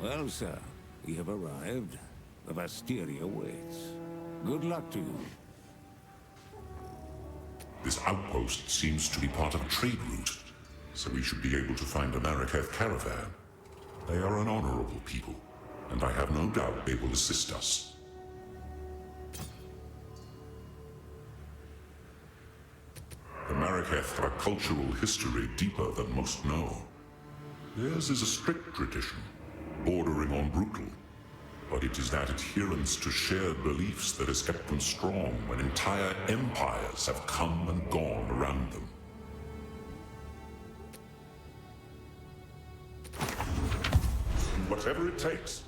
Well, sir, we have arrived. The Vastiri awaits. Good luck to you. This outpost seems to be part of a trade route, so we should be able to find a Maraketh Caravan. They are an honorable people, and I have no doubt they will assist us. The Maraketh have a cultural history deeper than most know. Theirs is a strict tradition, bordering on brutal. But it is that adherence to shared beliefs that has kept them strong when entire empires have come and gone around them. Whatever it takes.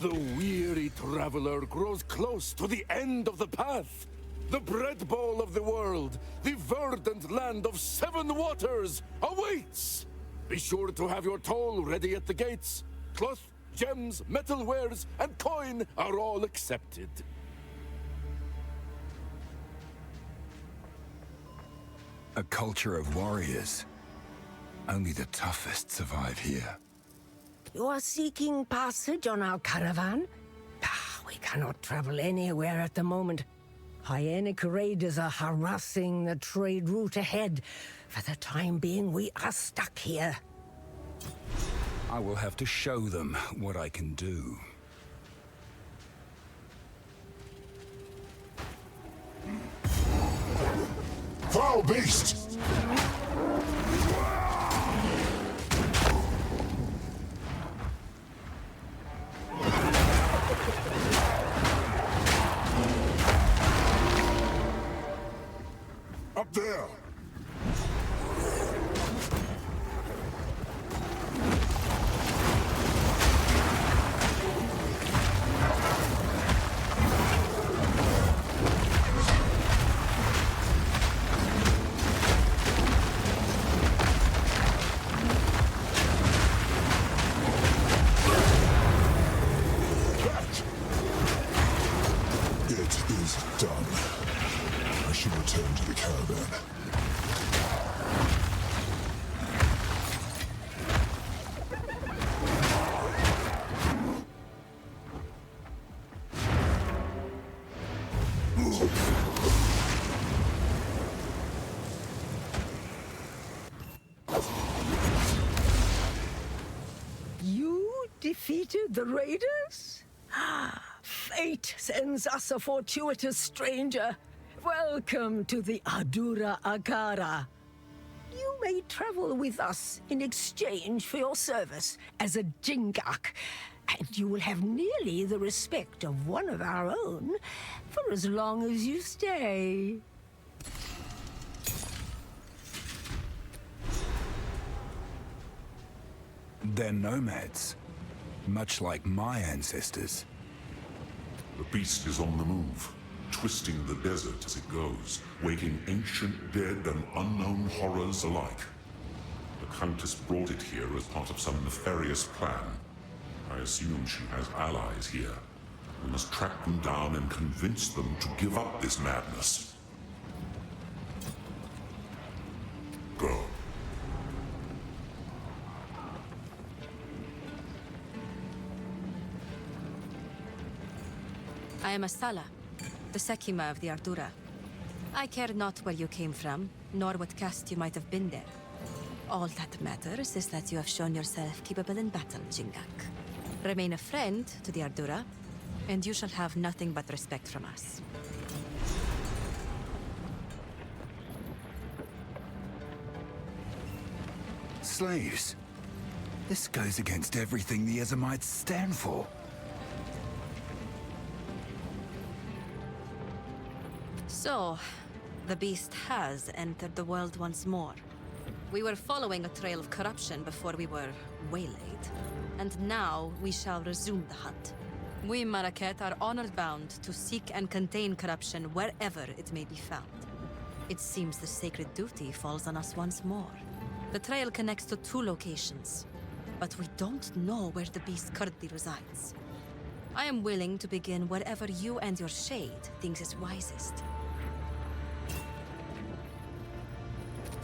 The weary traveler grows close to the end of the path. The bread bowl of the world, the verdant land of 7 waters, awaits! Be sure to have your toll ready at the gates. Cloth, gems, metalwares, and coin are all accepted. A culture of warriors. Only the toughest survive here. You are seeking passage on our caravan? We cannot travel anywhere at the moment. Hyenic raiders are harassing the trade route ahead. For the time being, we are stuck here. I will have to show them what I can do. Foul beast! Up there! It is done. I should return to the caravan. You defeated the raiders? Fate sends us a fortuitous stranger. Welcome to the Ardura Caravan. You may travel with us in exchange for your service as a Jingak, and you will have nearly the respect of one of our own for as long as you stay. They're nomads, much like my ancestors. The beast is on the move, twisting the desert as it goes, waking ancient dead and unknown horrors alike. The Countess brought it here as part of some nefarious plan. I assume she has allies here. We must track them down and convince them to give up this madness. Go. I am Asala, the Sekima of the Ardura. I care not where you came from, nor what caste you might have been there. All that matters is that you have shown yourself capable in battle, Jingak. Remain a friend to the Ardura, and you shall have nothing but respect from us. Slaves. This goes against everything the Ezamites stand for. So, the beast has entered the world once more. We were following a trail of corruption before we were waylaid. And now we shall resume the hunt. We Maraketh are honor-bound to seek and contain corruption wherever it may be found. It seems the sacred duty falls on us once more. The trail connects to 2 locations, but we don't know where the beast currently resides. I am willing to begin wherever you and your shade thinks is wisest.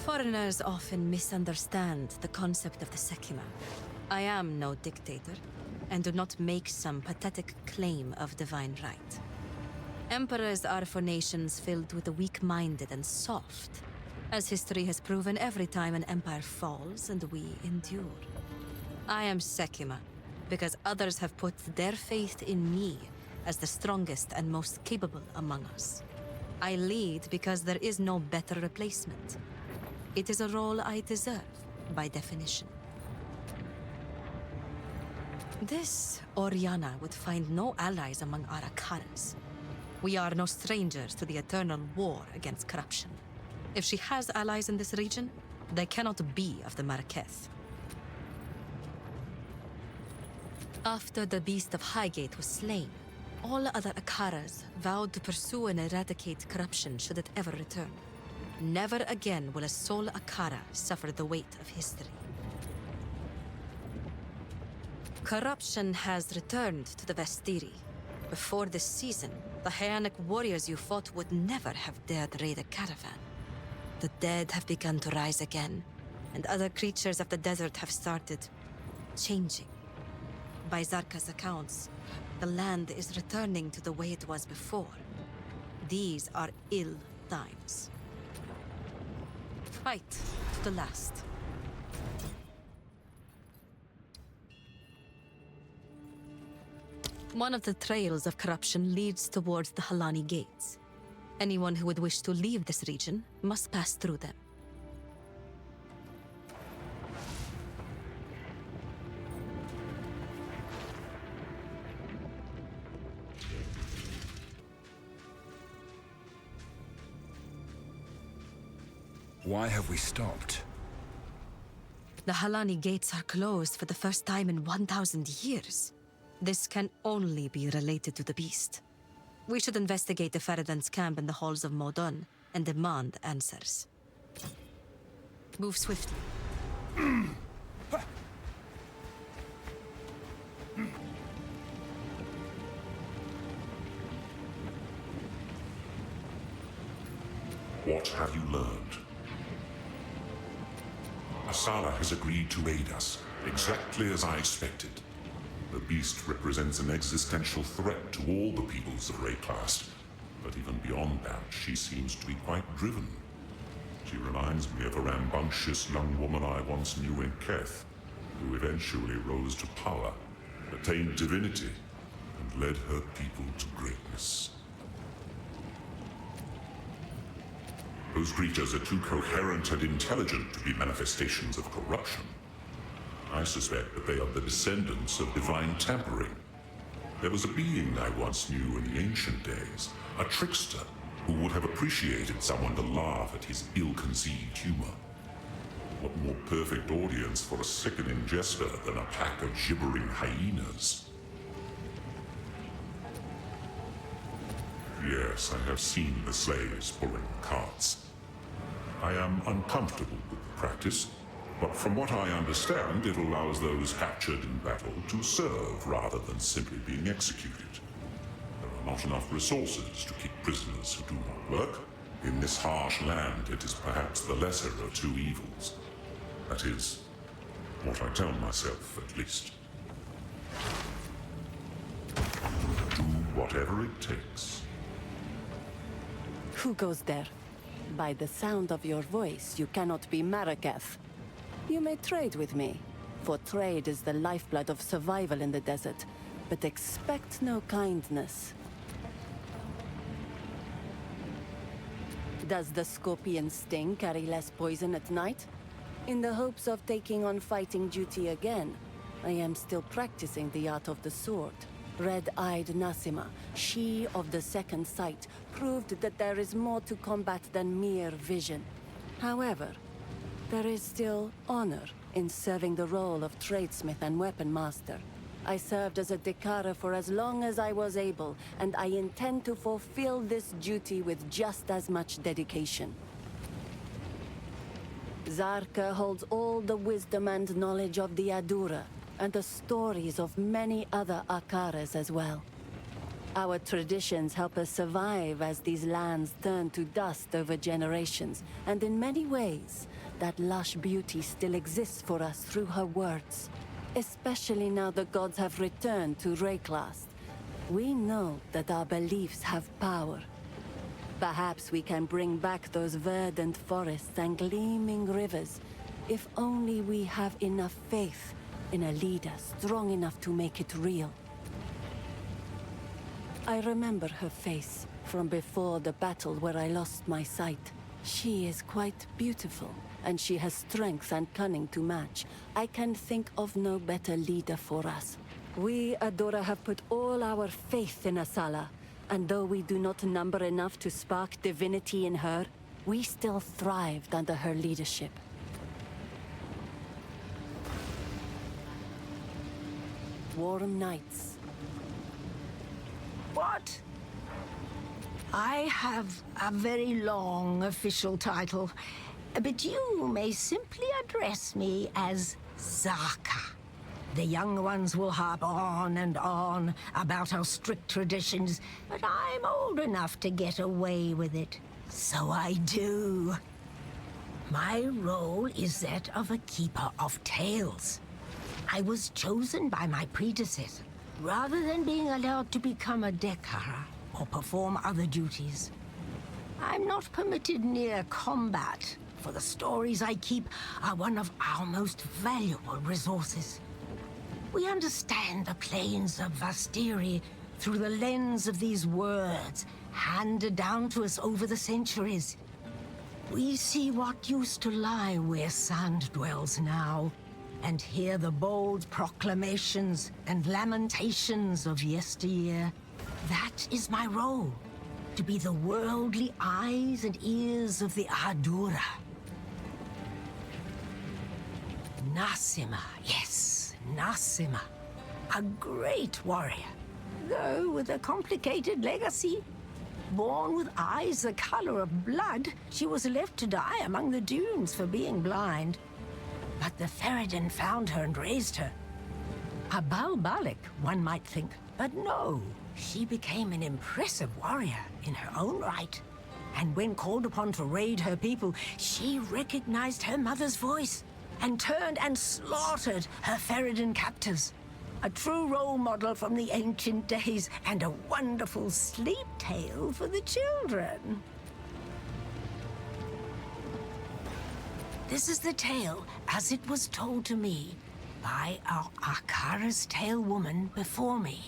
Foreigners often misunderstand the concept of the Sekima. I am no dictator, and do not make some pathetic claim of divine right. Emperors are for nations filled with the weak-minded and soft, as history has proven every time an empire falls and we endure. I am Sekima, because others have put their faith in me as the strongest and most capable among us. I lead because there is no better replacement. It is a role I deserve, by definition. This Oriana would find no allies among our Akaras. We are no strangers to the eternal war against corruption. If she has allies in this region, they cannot be of the Maraketh. After the Beast of Highgate was slain, all other Akaras vowed to pursue and eradicate corruption should it ever return. Never again will a sole Akara suffer the weight of history. Corruption has returned to the Vastiri. Before this season, the Hyanic warriors you fought would never have dared raid a caravan. The dead have begun to rise again, and other creatures of the desert have started changing. By Zarka's accounts, the land is returning to the way it was before. These are ill times. Fight to the last. One of the trails of corruption leads towards the Halani gates. Anyone who would wish to leave this region must pass through them. Why have we stopped? The Halani gates are closed for the first time in 1,000 years. This can only be related to the beast. We should investigate the Faridun's camp in the halls of Mastodon and demand answers. Move swiftly. What have you learned? Asala has agreed to aid us, exactly as I expected. The beast represents an existential threat to all the peoples of Rayclast, but even beyond that, she seems to be quite driven. She reminds me of a rambunctious young woman I once knew in Keth, who eventually rose to power, attained divinity, and led her people to greatness. Those creatures are too coherent and intelligent to be manifestations of corruption. I suspect that they are the descendants of divine tampering. There was a being I once knew in the ancient days, a trickster, who would have appreciated someone to laugh at his ill-conceived humor. What more perfect audience for a sickening jester than a pack of gibbering hyenas? Yes, I have seen the slaves pulling carts. I am uncomfortable with the practice, but from what I understand, it allows those captured in battle to serve rather than simply being executed. There are not enough resources to keep prisoners who do not work. In this harsh land, it is perhaps the lesser of two evils. That is, what I tell myself, at least. Do whatever it takes. Who goes there? By the sound of your voice, you cannot be Maraketh. You may trade with me, for trade is the lifeblood of survival in the desert, but expect no kindness. Does the scorpion sting carry less poison at night? In the hopes of taking on fighting duty again, I am still practicing the art of the sword. Red-eyed Nasima, she of the second sight, proved that there is more to combat than mere vision. However, there is still honor in serving the role of tradesmith and weapon master. I served as a Dekara for as long as I was able, and I intend to fulfill this duty with just as much dedication. Zarka holds all the wisdom and knowledge of the Ardura, and the stories of many other Akaras as well. Our traditions help us survive as these lands turn to dust over generations, and in many ways, that lush beauty still exists for us through her words. Especially now the gods have returned to Rayclast. We know that our beliefs have power. Perhaps we can bring back those verdant forests and gleaming rivers, if only we have enough faith in a leader strong enough to make it real. I remember her face from before the battle where I lost my sight. She is quite beautiful, and she has strength and cunning to match. I can think of no better leader for us. We, Ardura, have put all our faith in Asala, and though we do not number enough to spark divinity in her, we still thrived under her leadership. Warm nights. What? I have a very long official title, but you may simply address me as Zaka. The young ones will harp on and on about our strict traditions, but I'm old enough to get away with it. So I do. My role is that of a keeper of tales. I was chosen by my predecessor, rather than being allowed to become a Dekara or perform other duties. I'm not permitted near combat, for the stories I keep are one of our most valuable resources. We understand the plains of Vastiri through the lens of these words, handed down to us over the centuries. We see what used to lie where sand dwells now, and hear the bold proclamations and lamentations of yesteryear. That is my role, to be the worldly eyes and ears of the Ardura. Nassima, yes, Nassima. A great warrior, though with a complicated legacy. Born with eyes the color of blood, she was left to die among the dunes for being blind. But the Faridun found her and raised her. A Balbala, one might think, but no. She became an impressive warrior in her own right. And when called upon to raid her people, she recognized her mother's voice and turned and slaughtered her Faridun captors. A true role model from the ancient days and a wonderful sleep tale for the children. This is the tale as it was told to me by our Akara's Tale Woman before me,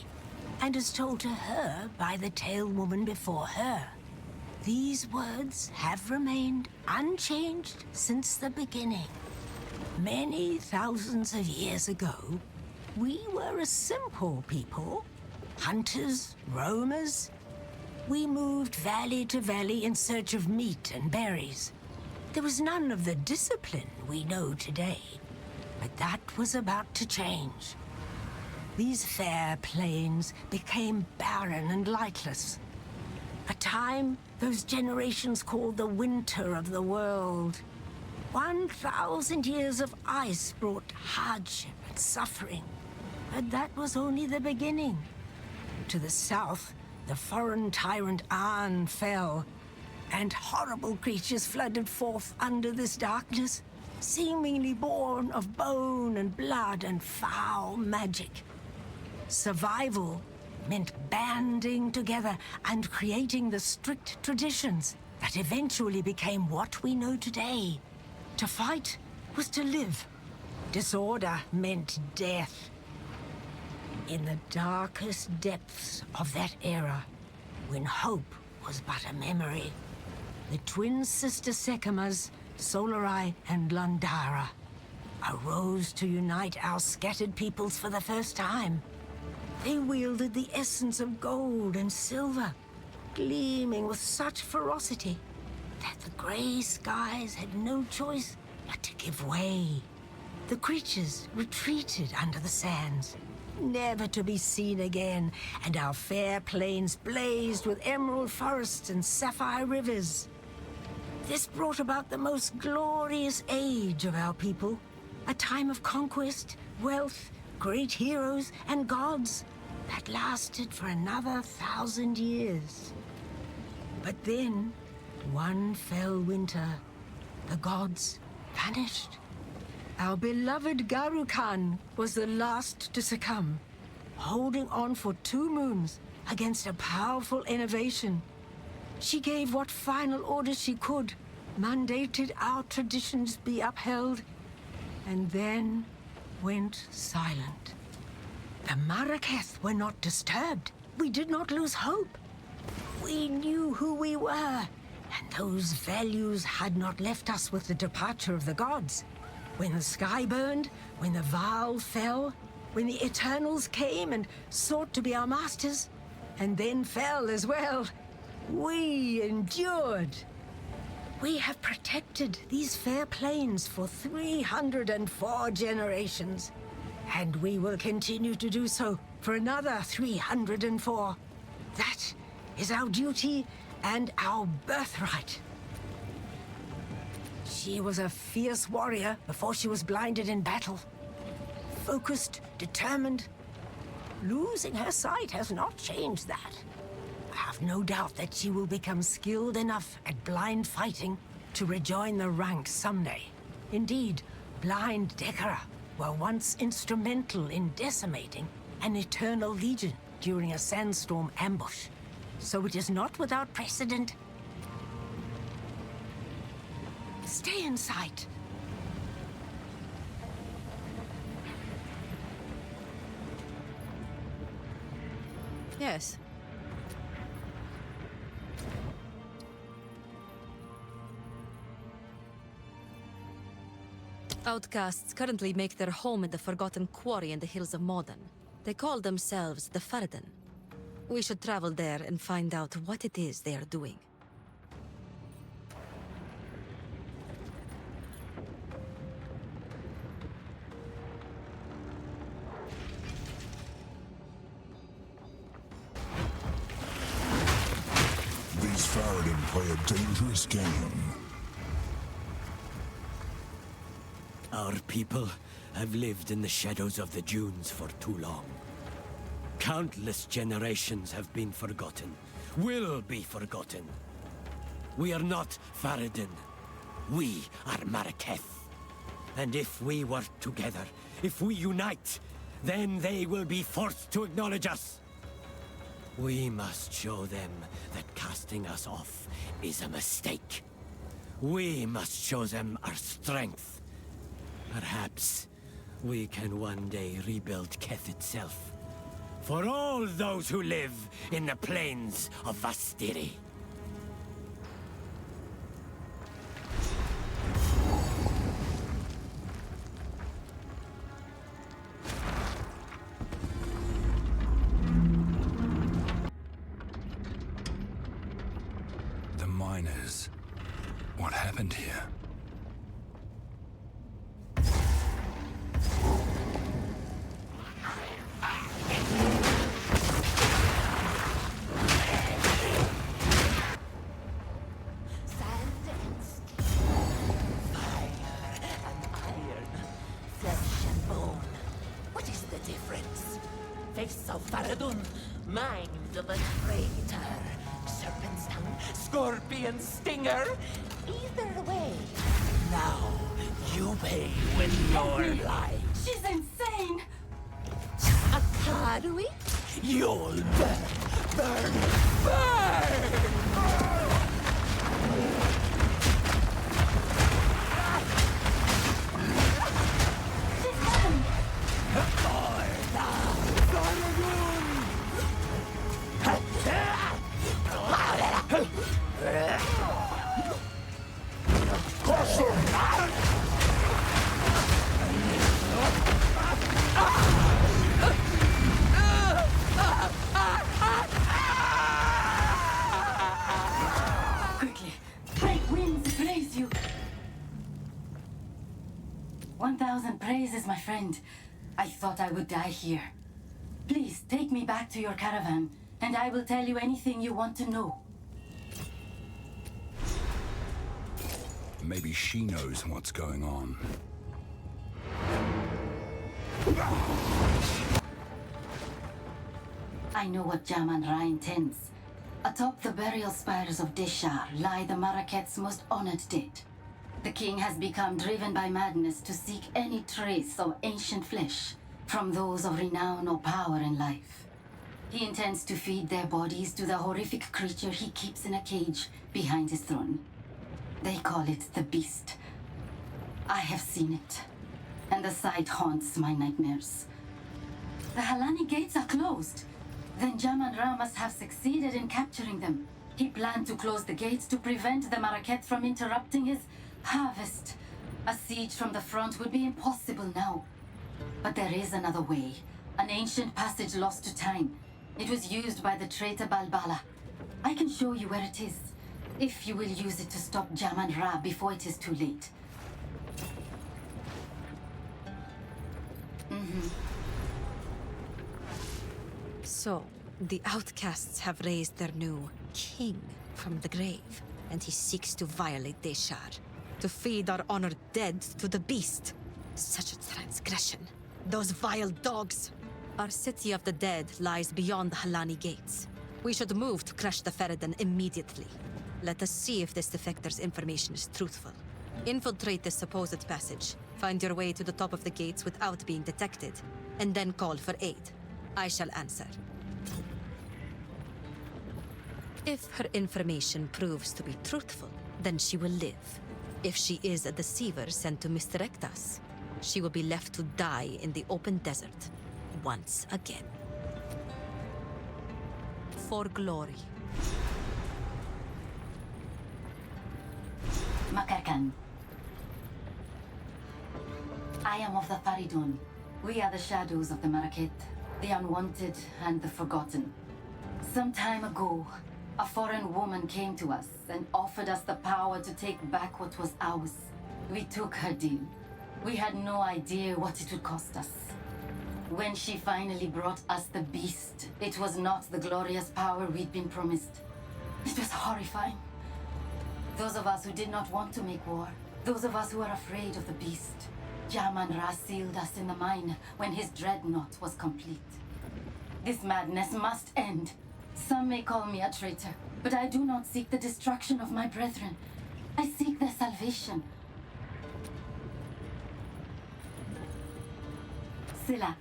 and as told to her by the Tale Woman before her. These words have remained unchanged since the beginning. Many thousands of years ago, we were a simple people, hunters, roamers. We moved valley to valley in search of meat and berries. There was none of the discipline we know today, but that was about to change. These fair plains became barren and lightless. A time those generations called the winter of the world. 1,000 years of ice brought hardship and suffering, but that was only the beginning. To the south, the foreign tyrant An fell, and horrible creatures flooded forth under this darkness, seemingly born of bone and blood and foul magic. Survival meant banding together and creating the strict traditions that eventually became what we know today. To fight was to live. Disorder meant death. In the darkest depths of that era, when hope was but a memory, the twin sister Sekimas, Solarai and Landara, arose to unite our scattered peoples for the first time. They wielded the essence of gold and silver, gleaming with such ferocity that the gray skies had no choice but to give way. The creatures retreated under the sands, never to be seen again, and our fair plains blazed with emerald forests and sapphire rivers. This brought about the most glorious age of our people, a time of conquest, wealth, great heroes, and gods. that lasted for another 1,000 years. But then, one fell winter, the gods vanished. Our beloved Garukan was the last to succumb, holding on for 2 moons against a powerful innovation. She gave what final orders she could, mandated our traditions be upheld, and then went silent. The Maraketh were not disturbed. We did not lose hope. We knew who we were, and those values had not left us with the departure of the gods. When the sky burned, when the Vaal fell, when the Eternals came and sought to be our masters, and then fell as well, we endured. We have protected these fair plains for 304 generations, and we will continue to do so for another 304. That is our duty and our birthright. She was a fierce warrior before she was blinded in battle. Focused, determined. Losing her sight has not changed that. I have no doubt that she will become skilled enough at blind fighting to rejoin the ranks someday. Indeed, blind Dekara were once instrumental in decimating an Eternal Legion during a sandstorm ambush. So it is not without precedent. Stay in sight. Yes. Outcasts currently make their home in the Forgotten Quarry in the hills of Modern. They call themselves the Faridun. We should travel there and find out what it is they are doing. These Faridun play a dangerous game. Our people have lived in the shadows of the dunes for too long. Countless generations have been forgotten, will be forgotten. We are not Faridun. We are Maraketh. And if we work together, if we unite, then they will be forced to acknowledge us. We must show them that casting us off is a mistake. We must show them our strength. Perhaps we can one day rebuild Keth itself. For all those who live in the plains of Vastiri. The miners. What happened here? Face of Faridun, mind of a traitor. Serpent's tongue, scorpion stinger. Either way, now you pay with your life. She's insane! Akadui, you'll burn, burn! Quickly, great winds praise you. 1,000 praises, my friend. I thought I would die here. Please take me back to your caravan, and I will tell you anything you want to know. Maybe she knows what's going on. I know what Jamanra intends. Atop the burial spires of Deshar lie the Maraketh's most honored dead. The king has become driven by madness to seek any trace of ancient flesh from those of renown or power in life. He intends to feed their bodies to the horrific creature he keeps in a cage behind his throne. They call it the Beast. I have seen it, and the sight haunts my nightmares. The Halani gates are closed. Then Jamanra must have succeeded in capturing them. He planned to close the gates to prevent the Maraketh from interrupting his harvest. A siege from the front would be impossible now. But there is another way. An ancient passage lost to time. It was used by the traitor Balbala. I can show you where it is, if you will use it to stop Jamanra before it is too late. So, the outcasts have raised their new king from the grave, and he seeks to violate Deshar, to feed our honored dead to the beast. Such a transgression. Those vile dogs! Our city of the dead lies beyond the Halani gates. We should move to crush the Faridun immediately. Let us see if this defector's information is truthful. Infiltrate this supposed passage, find your way to the top of the gates without being detected, and then call for aid. I shall answer. If her information proves to be truthful, then she will live. If she is a deceiver sent to misdirect us, she will be left to die in the open desert, once again. For glory. Makarkan. I am of the Faridun. We are the shadows of the Maraketh, the unwanted and the forgotten. Some time ago, a foreign woman came to us and offered us the power to take back what was ours. We took her deal. We had no idea what it would cost us. When she finally brought us the beast, it was not the glorious power we'd been promised. It was horrifying. Those of us who did not want to make war, those of us who were afraid of the beast, Jamanra sealed us in the mine when his Dreadnought was complete. This madness must end. Some may call me a traitor, but I do not seek the destruction of my brethren. I seek their salvation. Sila.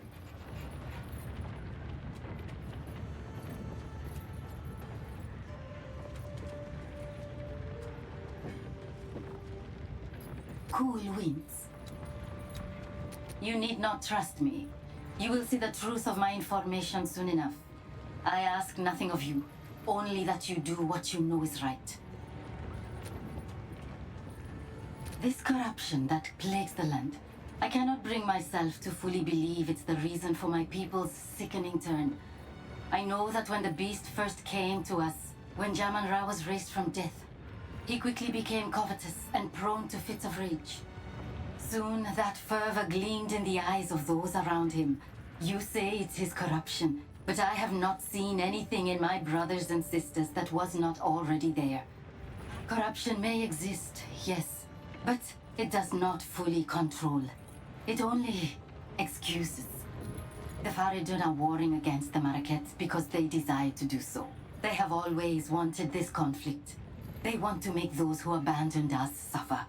Cool winds. You need not trust me. You will see the truth of my information soon enough. I ask nothing of you, only that you do what you know is right. This corruption that plagues the land, I cannot bring myself to fully believe it's the reason for my people's sickening turn. I know that when the beast first came to us, when Jamanra was raised from death, he quickly became covetous and prone to fits of rage. Soon that fervor gleamed in the eyes of those around him. You say it's his corruption, but I have not seen anything in my brothers and sisters that was not already there. Corruption may exist, yes, but it does not fully control. It only excuses. The Faridun are warring against the Maraketh because they desire to do so. They have always wanted this conflict. They want to make those who abandoned us suffer.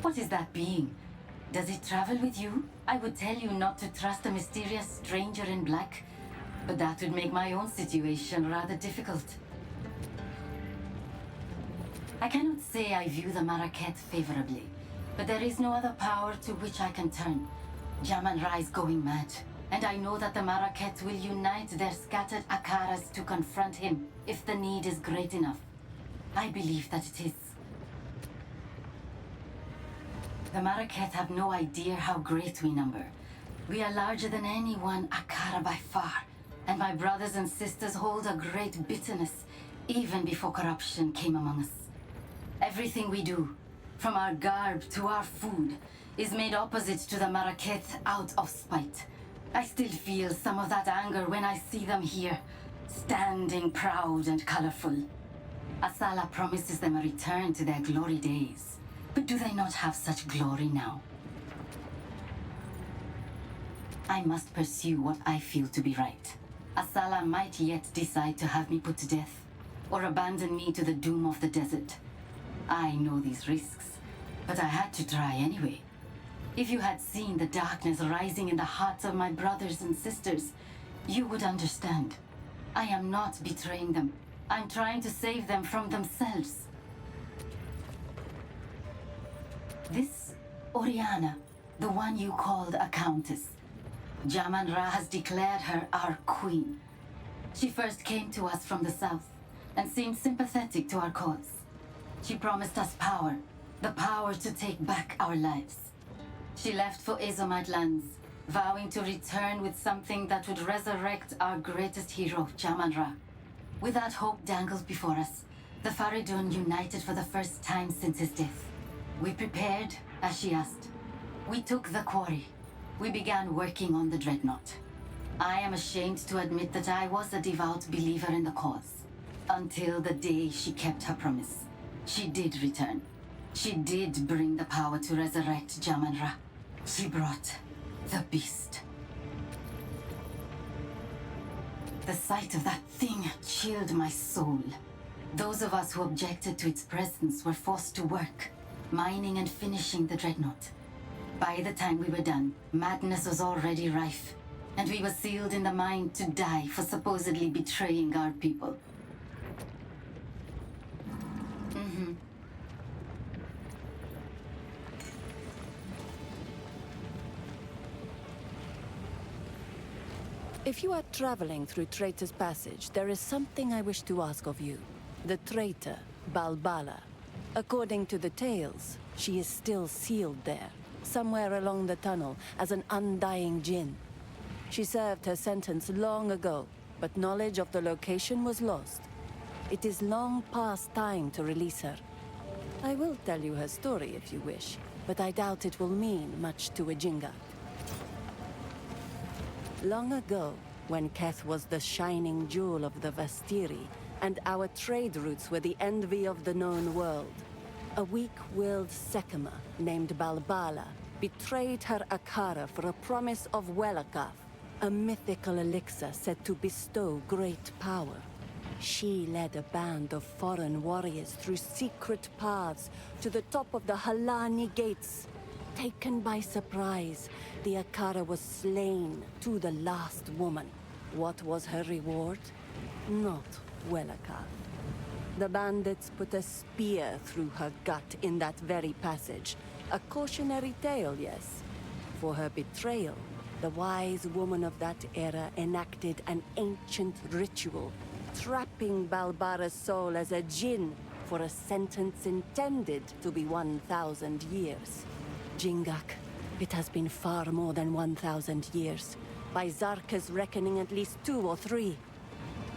What is that being? Does it travel with you? I would tell you not to trust a mysterious stranger in black, but that would make my own situation rather difficult. I cannot say I view the Maraketh favorably, but there is no other power to which I can turn. Jamanra is going mad, and I know that the Maraketh will unite their scattered Akaras to confront him if the need is great enough. I believe that it is. The Maraketh have no idea how great we number. We are larger than any one Akara by far, and my brothers and sisters hold a great bitterness, even before corruption came among us. Everything we do, from our garb to our food, is made opposite to the Maraketh out of spite. I still feel some of that anger when I see them here, standing proud and colorful. Asala promises them a return to their glory days. But do they not have such glory now? I must pursue what I feel to be right. Asala might yet decide to have me put to death, or abandon me to the doom of the desert. I know these risks, but I had to try anyway. If you had seen the darkness rising in the hearts of my brothers and sisters, you would understand. I am not betraying them. I'm trying to save them from themselves. This Oriana, the one you called a countess. Jamanra has declared her our queen. She first came to us from the south and seemed sympathetic to our cause. She promised us power, the power to take back our lives. She left for Azomite lands, vowing to return with something that would resurrect our greatest hero, Jamanra. With that hope dangled before us, the Faridun united for the first time since his death. We prepared, as she asked. We took the quarry. We began working on the Dreadnought. I am ashamed to admit that I was a devout believer in the cause. Until the day she kept her promise. She did return. She did bring the power to resurrect Jamanra. She brought the beast. The sight of that thing chilled my soul. Those of us who objected to its presence were forced to work, mining and finishing the Dreadnought. By the time we were done, madness was already rife, and we were sealed in the mine to die for supposedly betraying our people. If you are traveling through Traitor's Passage, there is something I wish to ask of you. The traitor, Balbala. According to the tales, she is still sealed there, somewhere along the tunnel, as an undying djinn. She served her sentence long ago, but knowledge of the location was lost. It is long past time to release her. I will tell you her story if you wish, but I doubt it will mean much to a Jingak. Long ago, when Keth was the shining jewel of the Vastiri, and our trade routes were the envy of the known world, a weak-willed Sekema named Balbala betrayed her Akara for a promise of Welakaf, a mythical elixir said to bestow great power. She led a band of foreign warriors through secret paths to the top of the Halani gates. Taken by surprise, the Akara was slain to the last woman. What was her reward? Not Welakaf. The bandits put a spear through her gut in that very passage. A cautionary tale, yes. For her betrayal, the wise woman of that era enacted an ancient ritual, trapping Balbara's soul as a djinn for a sentence intended to be 1,000 years. Jingak, it has been far more than 1,000 years. By Zarka's reckoning, at least 2 or 3.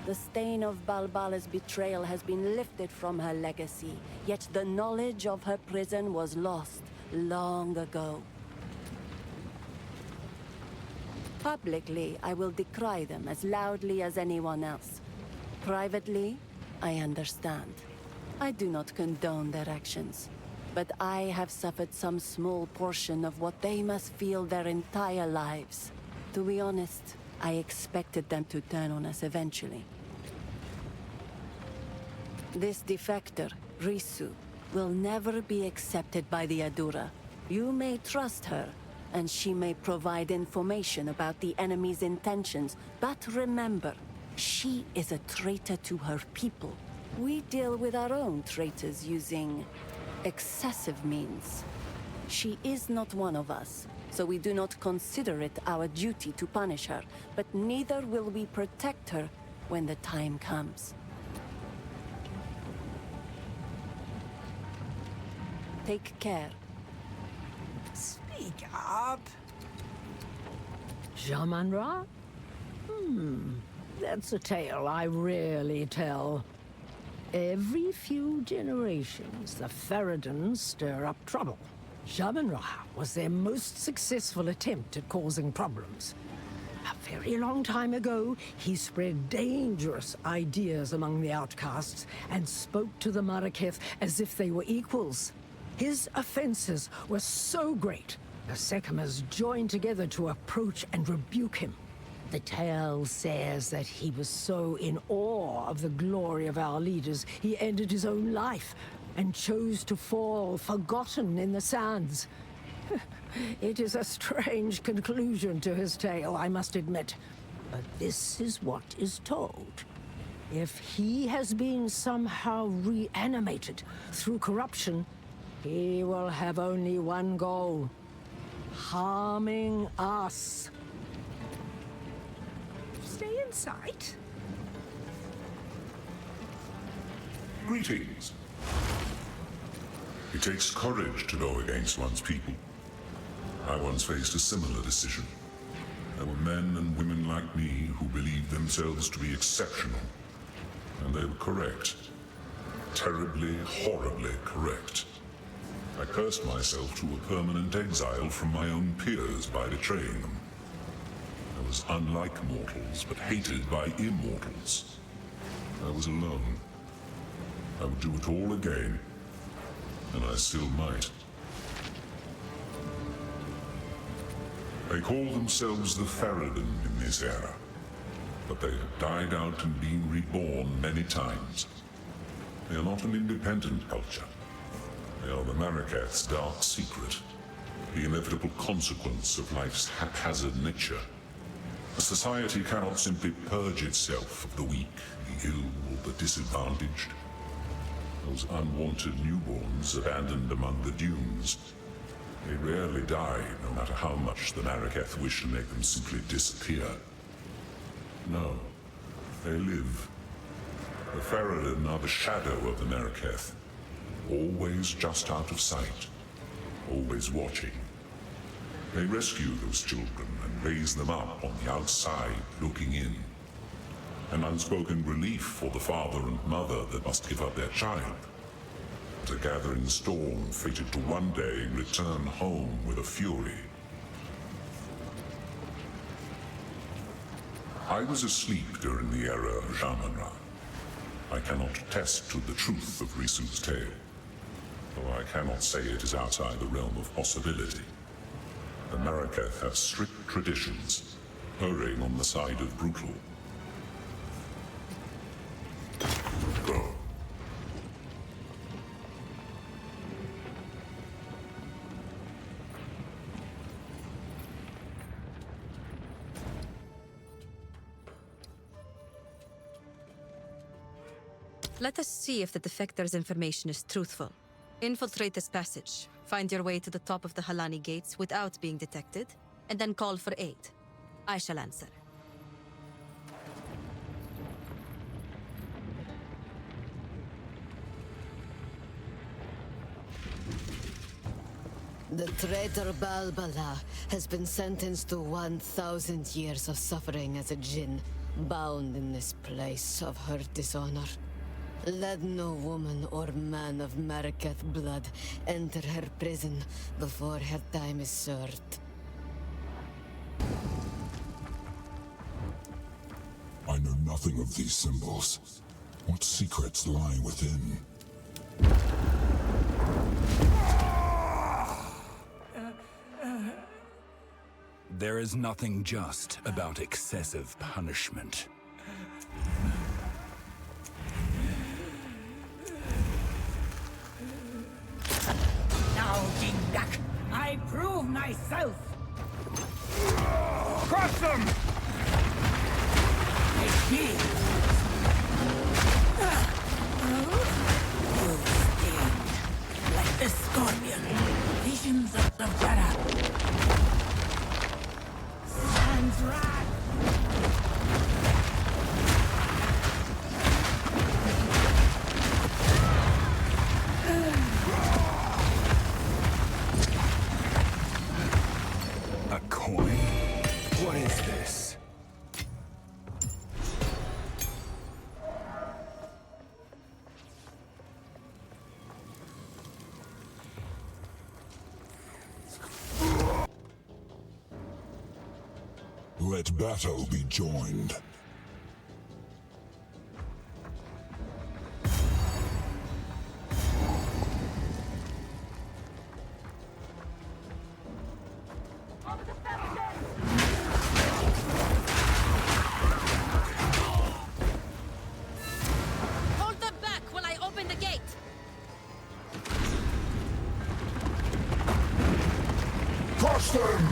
The stain of Balbala's betrayal has been lifted from her legacy, yet the knowledge of her prison was lost long ago. Publicly, I will decry them as loudly as anyone else. Privately, I understand. I do not condone their actions. But I have suffered some small portion of what they must feel their entire lives. To be honest, I expected them to turn on us eventually. This defector, Risu, will never be accepted by the Ardura. You may trust her, and she may provide information about the enemy's intentions. But remember, she is a traitor to her people. We deal with our own traitors using excessive means. She is not one of us, so we do not consider it our duty to punish her, but neither will we protect her when the time comes. Take care. Speak up. Jamanra? That's a tale I rarely tell. Every few generations, the Faridun stir up trouble. Jamanra was their most successful attempt at causing problems. A very long time ago, he spread dangerous ideas among the outcasts and spoke to the Maraketh as if they were equals. His offenses were so great, the Sekhmers joined together to approach and rebuke him. The tale says that he was so in awe of the glory of our leaders, he ended his own life and chose to fall forgotten in the sands. It is a strange conclusion to his tale, I must admit. But this is what is told. If he has been somehow reanimated through corruption, he will have only one goal: harming us. Stay in sight. Greetings. It takes courage to go against one's people. I once faced a similar decision. There were men and women like me who believed themselves to be exceptional. And they were correct. Terribly, horribly correct. I cursed myself to a permanent exile from my own peers by betraying them. I was unlike mortals, but hated by immortals. I was alone. I would do it all again, and I still might. They call themselves the Faridun in this era, but they have died out and been reborn many times. They are not an independent culture. They are the Maraketh's dark secret, the inevitable consequence of life's haphazard nature. A society cannot simply purge itself of the weak, the ill, or the disadvantaged. Those unwanted newborns abandoned among the dunes, they rarely die, no matter how much the Maraketh wish to make them simply disappear. No, they live. The Faridun are the shadow of the Maraketh. Always just out of sight, always watching. They rescue those children and raise them up on the outside, looking in. An unspoken relief for the father and mother that must give up their child. But a gathering storm fated to one day return home with a fury. I was asleep during the era of Jamanra. I cannot attest to the truth of Risu's tale, though I cannot say it is outside the realm of possibility. The Maraketh have strict traditions, erring on the side of brutal. Go. Let us see if the defector's information is truthful. Infiltrate this passage, find your way to the top of the Halani gates without being detected, and then call for aid. I shall answer. The traitor Balbala has been sentenced to 1,000 years of suffering as a djinn, bound in this place of her dishonor. Let no woman or man of Maraketh blood enter her prison before her time is served. I know nothing of these symbols. What secrets lie within? There is nothing just about excessive punishment. Now, Dingak, I myself! Crush them! Like the scorpion, visions of the Jara. Sans wrath. A coin? What is this? Let battle be joined. Hold them back while I open the gate! Crush them!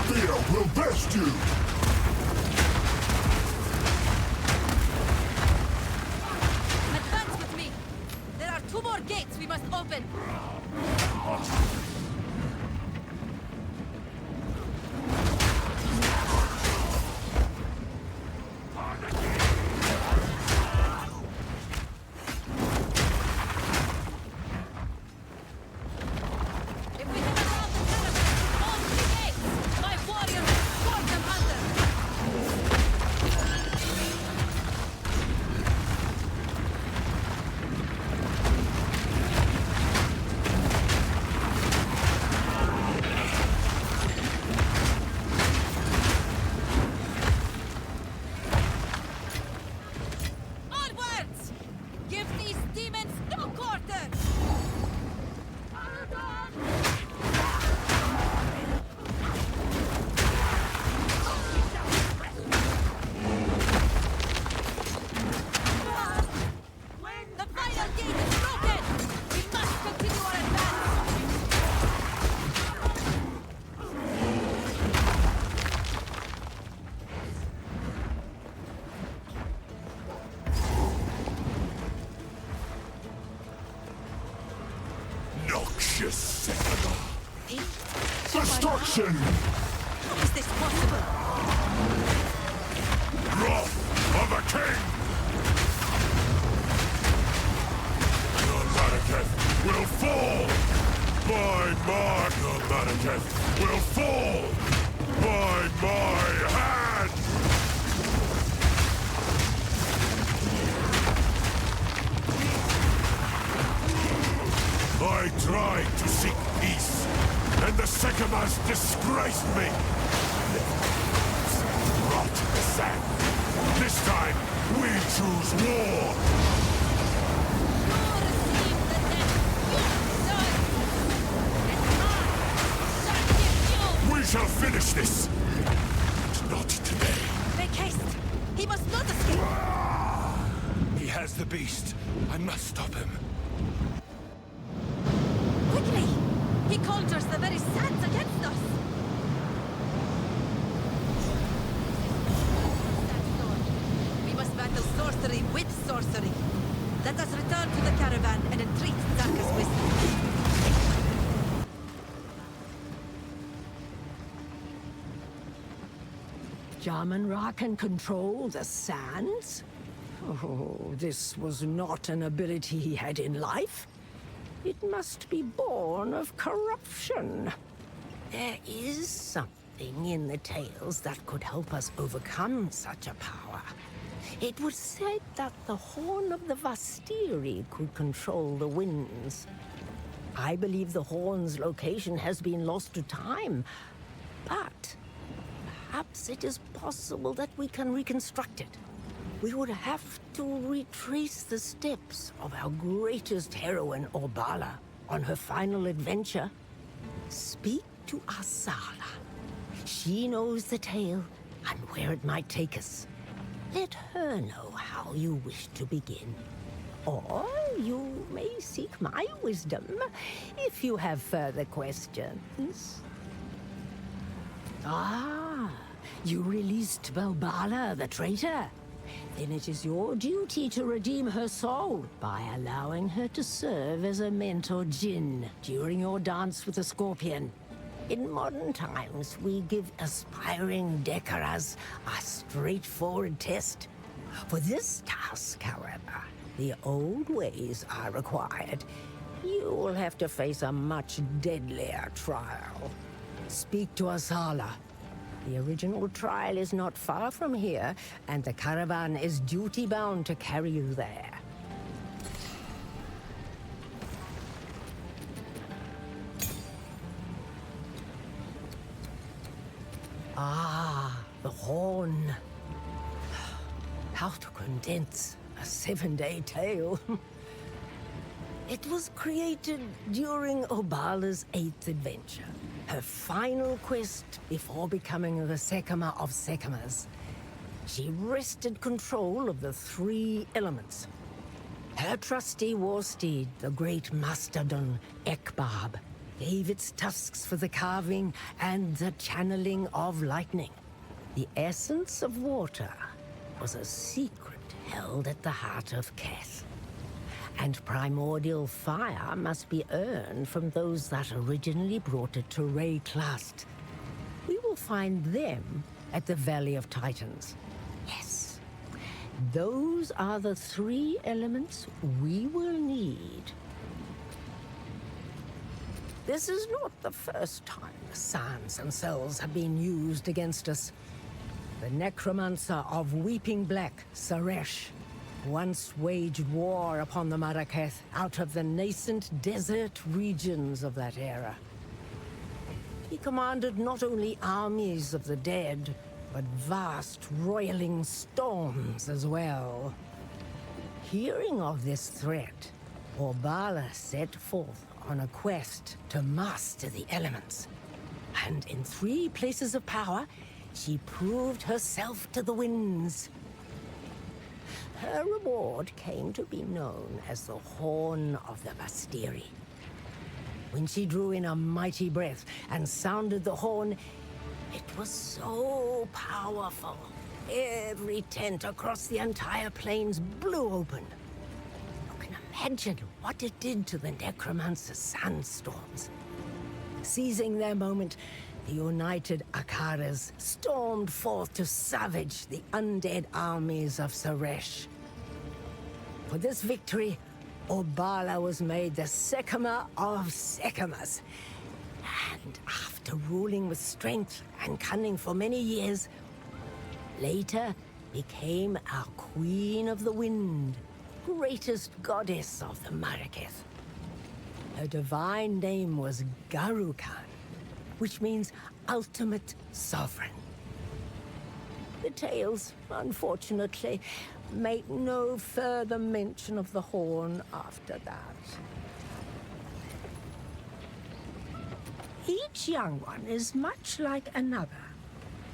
Fear will best you! Advance with me! There are 2 more gates we must open! If we can around the caravan, all 3 gates, my warriors will swarm them under! Onwards! Give these demons no quarter! The final gate is broken! We must continue our advance! Noxious Sentinel! See? Destruction! How is this possible? Wrath of a king! Your Maraketh will fall! By your Maraketh will fall! By my hand! I tried to seek peace, and the Sycamores disgraced me! Rot in the sand! This time, we choose war! We shall finish this! But not today. Make haste! He must not escape! He has the beast. I must stop him. Quickly! He conjures the very sands against us! We must battle sorcery with sorcery. Let us return to the caravan and entreat Zaka's wisdom. Jamanra can control the sands? Oh, this was not an ability he had in life. It must be born of corruption. There is something in the tales that could help us overcome such a power. It was said that the Horn of the Vastiri could control the winds. I believe the Horn's location has been lost to time, but perhaps it is possible that we can reconstruct it. We would have to retrace the steps of our greatest heroine, Balbala, on her final adventure. Speak to Asala. She knows the tale and where it might take us. Let her know how you wish to begin. Or you may seek my wisdom if you have further questions. Ah, you released Balbala, the traitor. Then it is your duty to redeem her soul by allowing her to serve as a mentor djinn during your dance with the scorpion. In modern times, we give aspiring Dekaras a straightforward test. For this task, however, the old ways are required. You will have to face a much deadlier trial. Speak to Asala. The original trial is not far from here, and the caravan is duty-bound to carry you there. Ah, the Horn. How to condense a 7-day tale. It was created during Obala's 8th adventure, her final quest before becoming the Sekama of Sekamas. She wrested control of the 3 elements. Her trusty war steed, the great Mastodon Ekbab, gave its tusks for the carving and the channeling of lightning. The essence of water was a secret held at the heart of Keth. And primordial fire must be earned from those that originally brought it to Rayclast. We will find them at the Valley of Titans. Yes, those are the 3 elements we will need. This is not the first time the sands and cells have been used against us. The necromancer of Weeping Black, Saresh, once waged war upon the Maraketh out of the nascent desert regions of that era. He commanded not only armies of the dead, but vast roiling storms as well. Hearing of this threat, Balbala set forth on a quest to master the elements. And in 3 places of power, she proved herself to the winds. Her reward came to be known as the Horn of the Vastiri. When she drew in a mighty breath and sounded the horn, it was so powerful. Every tent across the entire plains blew open. You can imagine what it did to the necromancer's sandstorms. Seizing their moment, the united Akaras stormed forth to savage the undead armies of Saresh. For this victory, Balbala was made the Sekama of Sekamas. And after ruling with strength and cunning for many years, later became our Queen of the Wind, greatest goddess of the Maraketh. Her divine name was Garukan, which means ultimate sovereign. The tales, unfortunately, make no further mention of the horn after that. Each young one is much like another.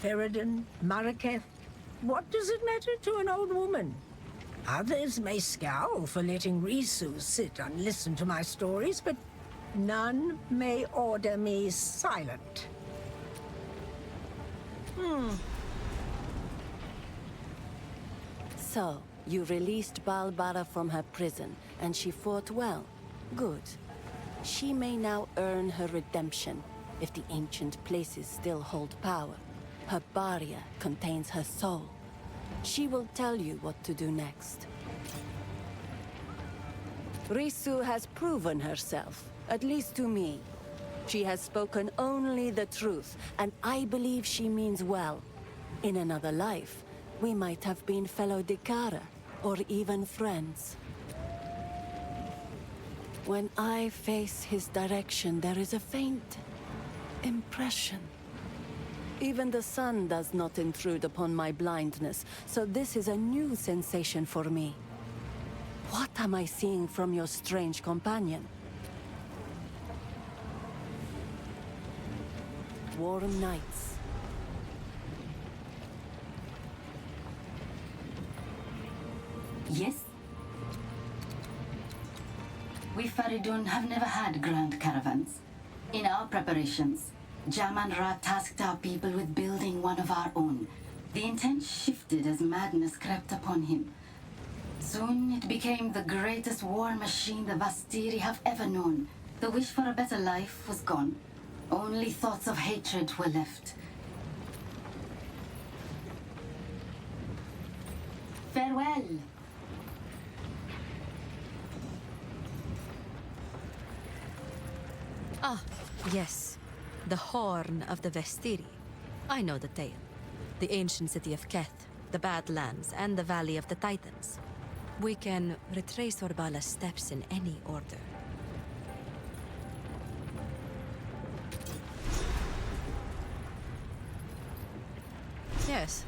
Faridun, Maraketh, what does it matter to an old woman? Others may scowl for letting Risu sit and listen to my stories, but none may order me silent. So, you released Balbala from her prison, and she fought well. Good. She may now earn her redemption, if the ancient places still hold power. Her barrier contains her soul. She will tell you what to do next. Risu has proven herself, at least to me. She has spoken only the truth, and I believe she means well. In another life, we might have been fellow Dekara, or even friends. When I face his direction, there is a faint impression. Even the sun does not intrude upon my blindness, so this is a new sensation for me. What am I seeing from your strange companion? Warm nights. Yes? We Faridun have never had grand caravans. In our preparations, Jamanra tasked our people with building one of our own. The intent shifted as madness crept upon him. Soon it became the greatest war machine the Vastiri have ever known. The wish for a better life was gone. Only thoughts of hatred were left. Farewell. Ah, yes. The Horn of the Vastiri. I know the tale. The ancient city of Keth, the Badlands, and the Valley of the Titans. We can retrace Balbala's steps in any order. Yes.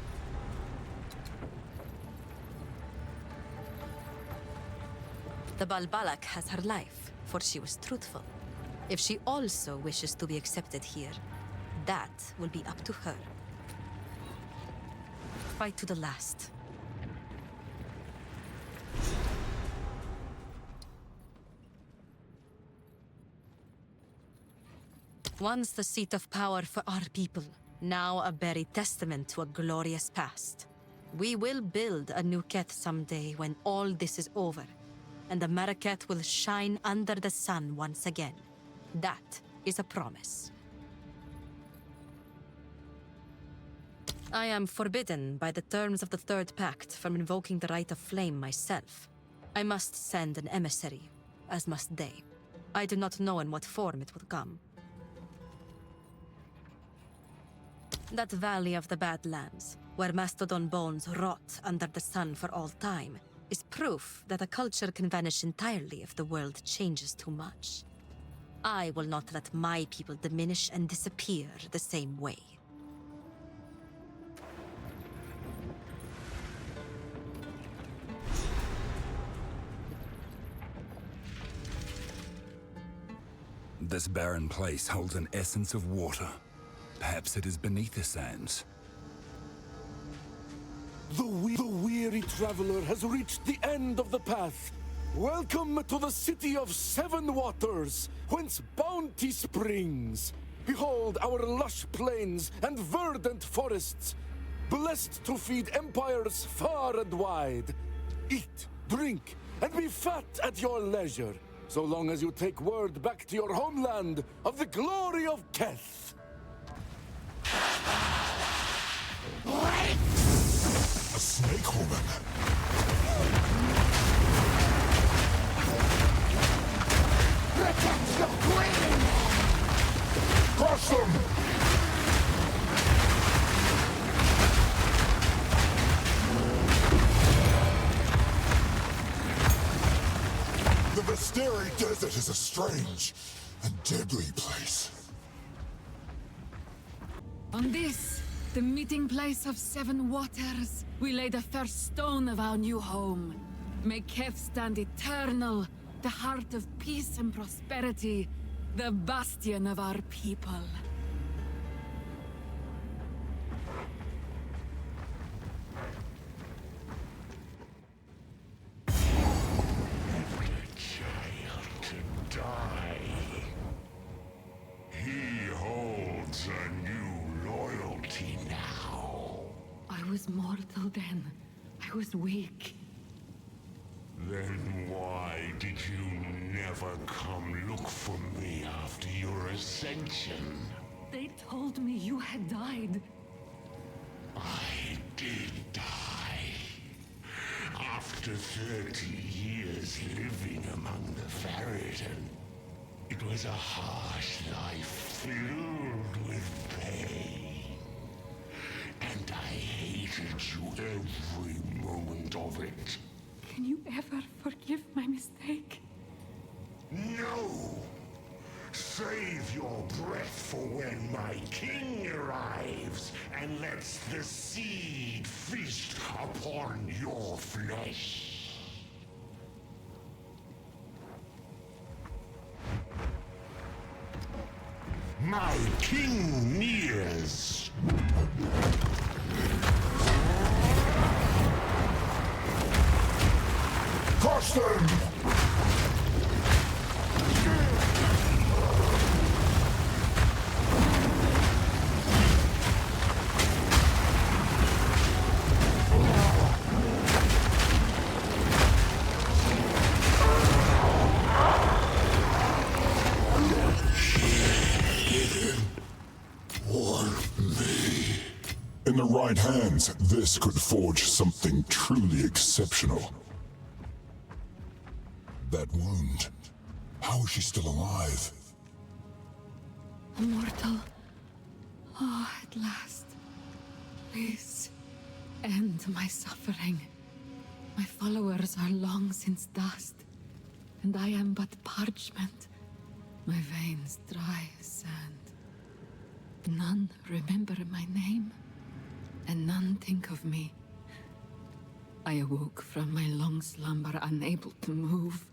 The Balbala has her life, for she was truthful. If she also wishes to be accepted here, that will be up to her. Fight to the last. Once the seat of power for our people, now a buried testament to a glorious past. We will build a new Keth someday when all this is over, and the Maraketh will shine under the sun once again. That is a promise. I am forbidden by the terms of the Third Pact from invoking the Right of Flame myself. I must send an emissary, as must they. I do not know in what form it would come. That Valley of the Badlands, where Mastodon bones rot under the sun for all time, is proof that a culture can vanish entirely if the world changes too much. I will not let my people diminish and disappear the same way. This barren place holds an essence of water. Perhaps it is beneath the sands. The weary traveler has reached the end of the path. Welcome to the city of 7 waters, whence bounty springs. Behold our lush plains and verdant forests, blessed to feed empires far and wide. Eat, drink, and be fat at your leisure, so long as you take word back to your homeland of the glory of Keth. A snake woman. Protect the queen! Crush them! The Vastiri Desert is a strange and deadly place. On this, the meeting place of 7 waters, we lay the first stone of our new home. May Keth stand eternal, the heart of peace and prosperity, the bastion of our people. Every child to die. He holds a new loyalty now. I was mortal then. I was weak. Then why did you never come look for me after your ascension? They told me you had died. I did die. After 30 years living among the Faridun, it was a harsh life filled with pain. And I hated you every moment of it. Can you ever forgive my mistake? No! Save your breath for when my king arrives and lets the seed feast upon your flesh. My king nears. Crush them! the right hands, this could forge something truly exceptional. That wound. How is she still alive? Immortal. Oh, at last. Please, end my suffering. My followers are long since dust, and I am but parchment. My veins dry as sand. None remember my name, and none think of me. I awoke from my long slumber, unable to move.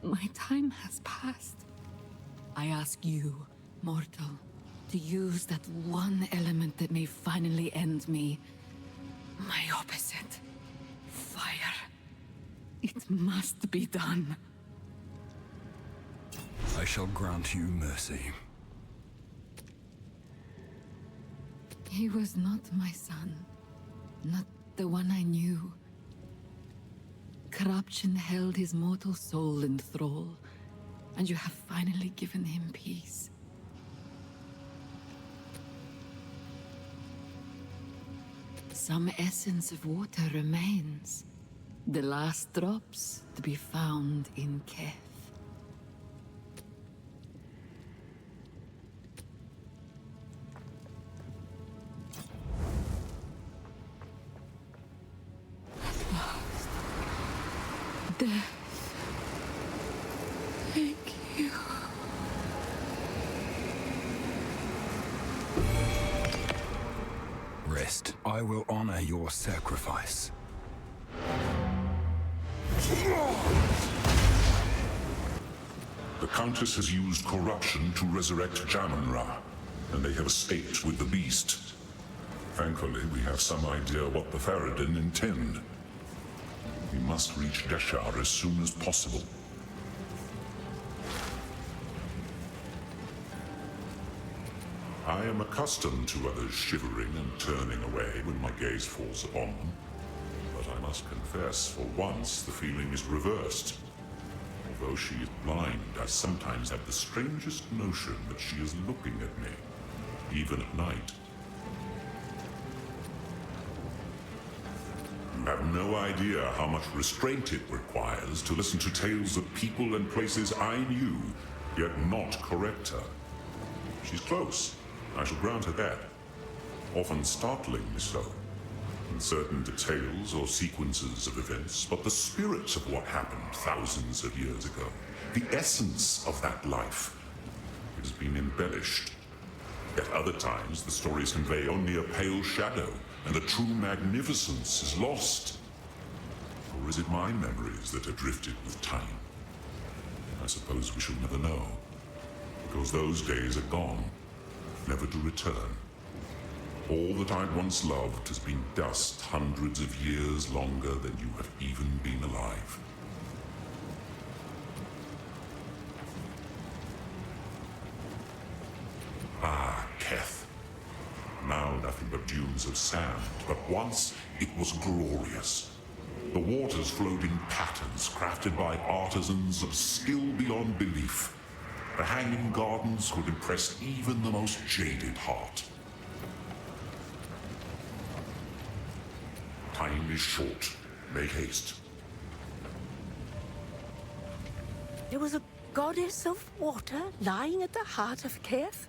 My time has passed. I ask you, mortal, to use that one element that may finally end me. My opposite. Fire. It must be done. I shall grant you mercy. He was not my son. Not the one I knew. Corruption held his mortal soul in thrall, and you have finally given him peace. Some essence of water remains. The last drops to be found in Keth. At last. Death. Thank you. Rest. I will honor your sacrifice. The Countess has used corruption to resurrect Jamanra, and they have escaped with the beast. Thankfully, we have some idea what the Faridun intend. We must reach Deshar as soon as possible. I am accustomed to others shivering and turning away when my gaze falls upon them. But I must confess, for once, the feeling is reversed. Although she is blind, I sometimes have the strangest notion that she is looking at me, even at night. You have no idea how much restraint it requires to listen to tales of people and places I knew, yet not correct her. She's close. I shall grant her that. Often startlingly so. In certain details or sequences of events, but the spirit of what happened thousands of years ago, the essence of that life, it has been embellished. At other times, the stories convey only a pale shadow, and the true magnificence is lost. Or is it my memories that have drifted with time? I suppose we shall never know, because those days are gone, never to return. All that I once loved has been dust hundreds of years longer than you have even been alive. Ah, Keth. Now nothing but dunes of sand, but once it was glorious. The waters flowed in patterns crafted by artisans of skill beyond belief. The hanging gardens could impress even the most jaded heart. Time is short. Make haste. There was a goddess of water lying at the heart of Keth.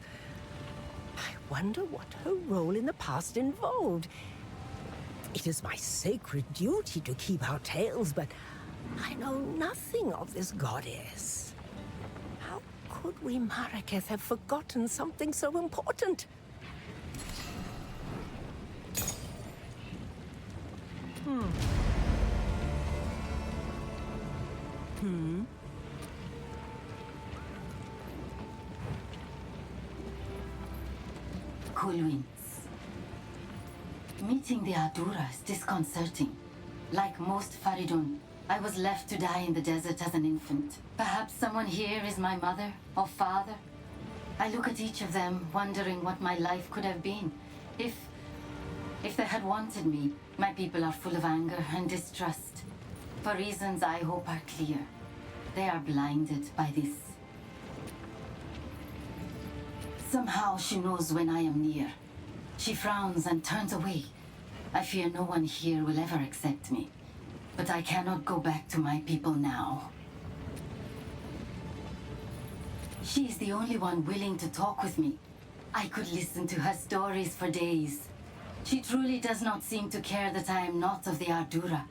I wonder what her role in the past involved. It is my sacred duty to keep our tales, but I know nothing of this goddess. How could we Maraketh have forgotten something so important? Cool winds. Meeting the Ardura is disconcerting. Like most Faridun, I was left to die in the desert as an infant. Perhaps someone here is my mother or father. I look at each of them, wondering what my life could have been. If they had wanted me, my people are full of anger and distrust. For reasons I hope are clear. They are blinded by this. Somehow she knows when I am near. She frowns and turns away. I fear no one here will ever accept me. But I cannot go back to my people now. She is the only one willing to talk with me. I could listen to her stories for days. She truly does not seem to care that I am not of the Ardura.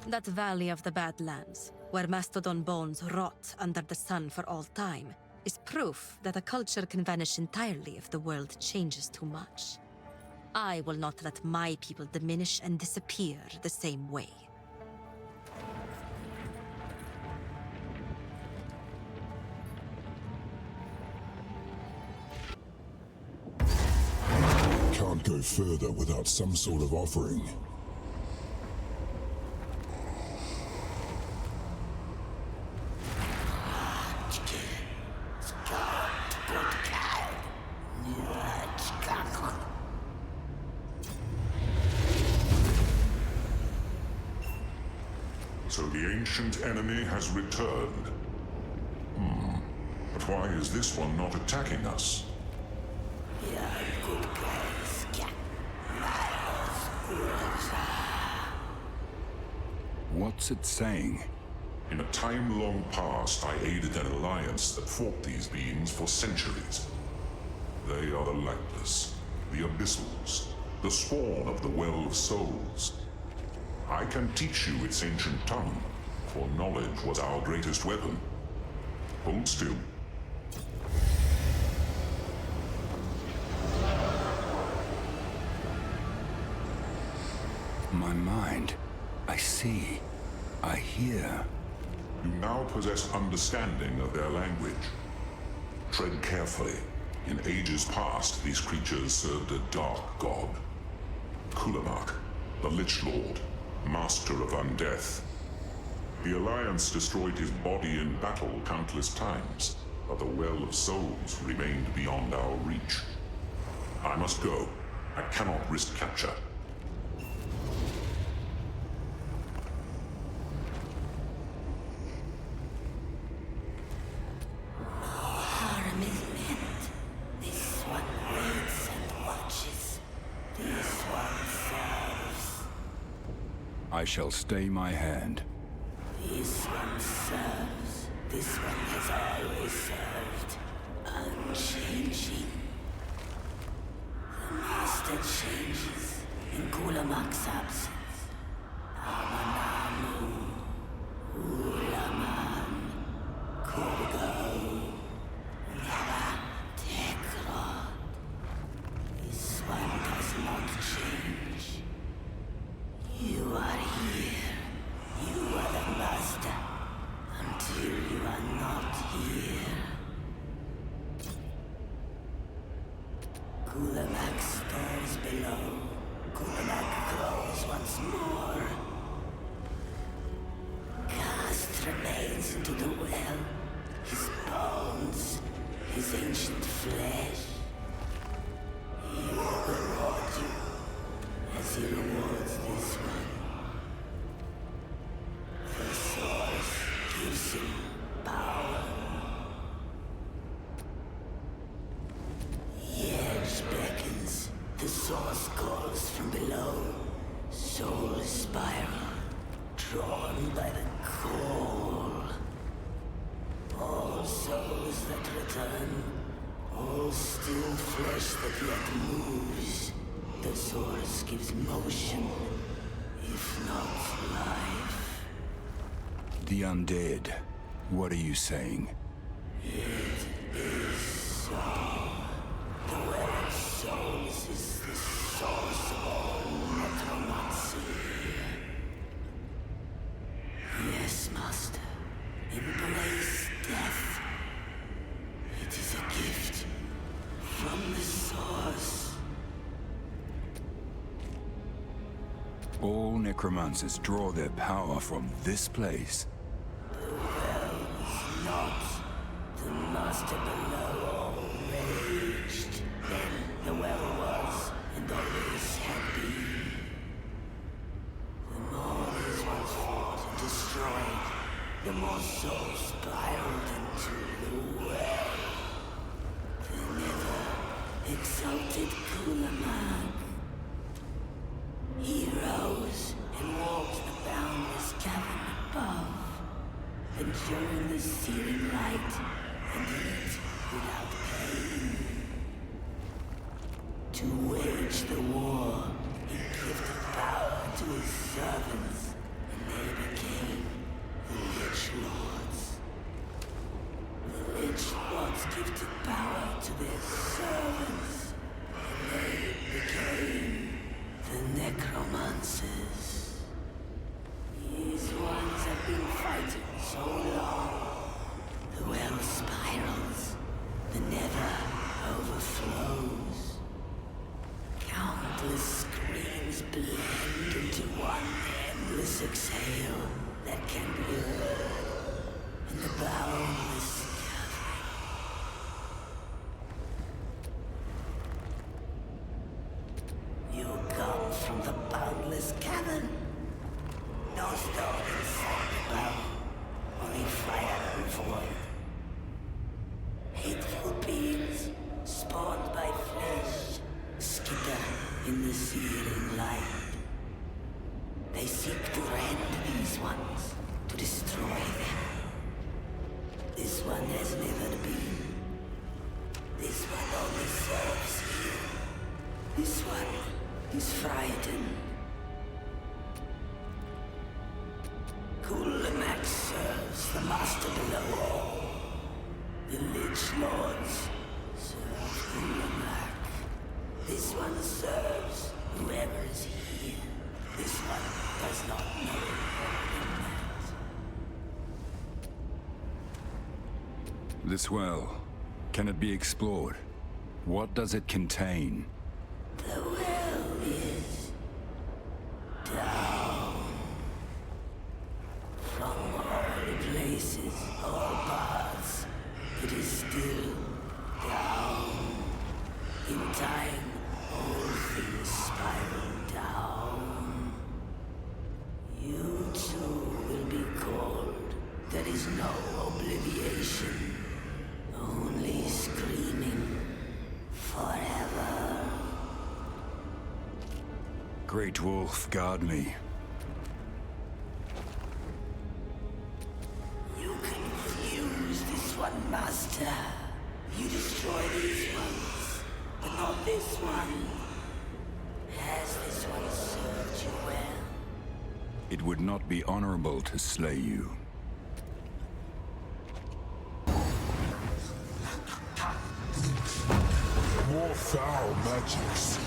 That valley of the Badlands, where Mastodon bones rot under the sun for all time, is proof that a culture can vanish entirely if the world changes too much. I will not let my people diminish and disappear the same way. Can't go further without some sort of offering. So the ancient enemy has returned. But why is this one not attacking us? What's it saying? In a time long past, I aided an alliance that fought these beings for centuries. They are the lightless, the abyssals, the spawn of the well of souls. I can teach you its ancient tongue, for knowledge was our greatest weapon. Hold still. My mind. I see. I hear. You now possess understanding of their language. Tread carefully. In ages past, these creatures served a dark god. Calamity, the Lich Lord, master of undeath. The Alliance destroyed his body in battle countless times, but the Well of Souls remained beyond our reach. I must go. I cannot risk capture. I shall stay my hand. This one serves. This one has always served. Unchanging. The master changes in Kulamak's absence. Amanamu. Ulaman. Kurgo. Tekrod. This one does not change. You are here. You are the master. Until you are not here. Kulamak stirs below. Kulamak grows once more. Cast remains into the well. His bones, his ancient flesh. He will reward you as he rewards this one. The source gives him power. The edge beckons. The source calls from below. Soul spiral, drawn by the call. All souls that return, all still flesh that yet moves. The source gives motion, if not life. The undead. What are you saying? It is so. The Well of Souls is the source of all necromancy. Yes, Master. Embrace death. It is a gift from the source. All necromancers draw their power from this place. The well is not. The master below all raged. Then the well was, and always had been. The more this was fought and destroyed, the more souls spiraled into the insulted Kulamag. He rose and walked the boundless cavern above, enjoying the searing light and eat without pain. To wage the war, he gifted power to his servants, and they became the Lich Lords. The Lich Lords gifted power to their servants, and they became the Necromancers. These ones have been fighting so long. The well spirals, the nether overflows. Countless screams blend into one endless exhale that can be heard in the boundless cavern. You come from the boundless cavern. No stone inside the bound, only fire and void. Hateful beings, spawned by flesh, skitter in the searing light. They seek to rend these ones, to destroy them. This one has never been. This one only serves here. This one is Faridun. Kulamag serves the master below all. The Lich Lords serve Kulamag. This one serves whoever is here. This one does not know more than that. This well, can it be explored? What does it contain? The well is down. From all places, all paths, it is still down. In time, all things spiral down. You too will be called. There is no obliviation, only screaming forever. Great Wolf, guard me. You confuse this one, Master. You destroy these ones, but not this one. Has this one served you well? It would not be honorable to slay you. More foul magics.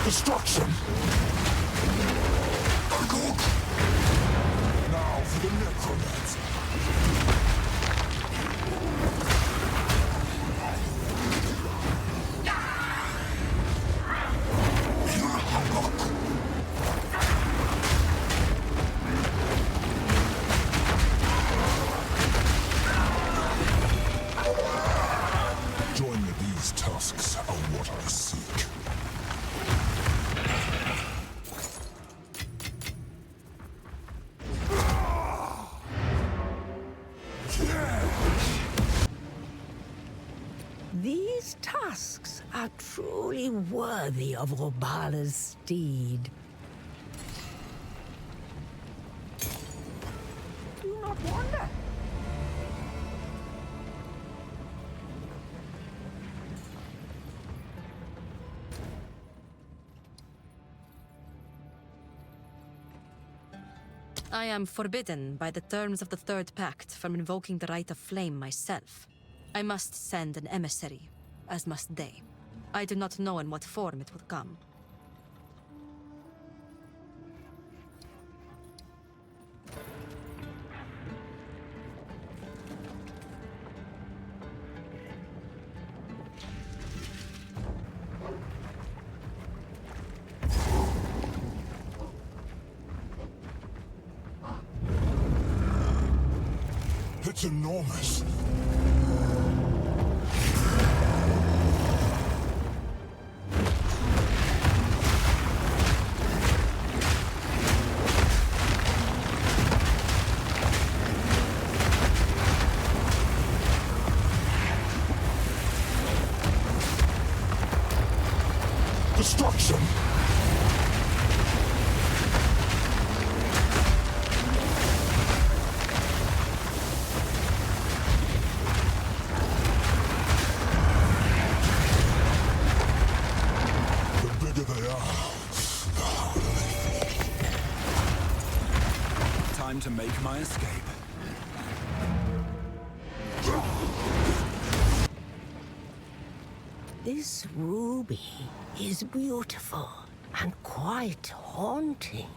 Destruction! Good. Now for the necromancer. Join me, these tusks are what I seek. These tusks are truly worthy of Robala's steed. Do not wander. I am forbidden by the terms of the Third Pact from invoking the right of flame myself. I must send an emissary, as must they. I do not know in what form it will come. It's enormous. destruction! The bigger they are, the harder they fall. Time to make my escape. This ruby is beautiful and quite haunting.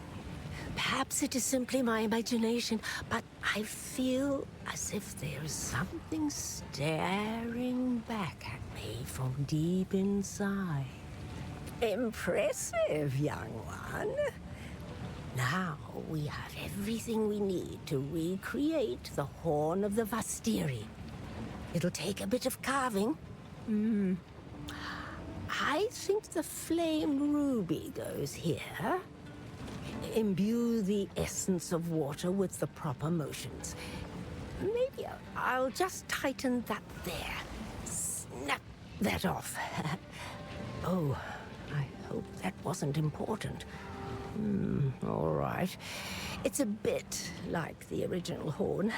Perhaps it is simply my imagination, but I feel as if there is something staring back at me from deep inside. Impressive, young one. Now we have everything we need to recreate the Horn of the Vastiri. It'll take a bit of carving. I think the flame ruby goes here. Imbue the essence of water with the proper motions. Maybe I'll just tighten that there. Snap that off. Oh, I hope that wasn't important. All right. It's a bit like the original horn.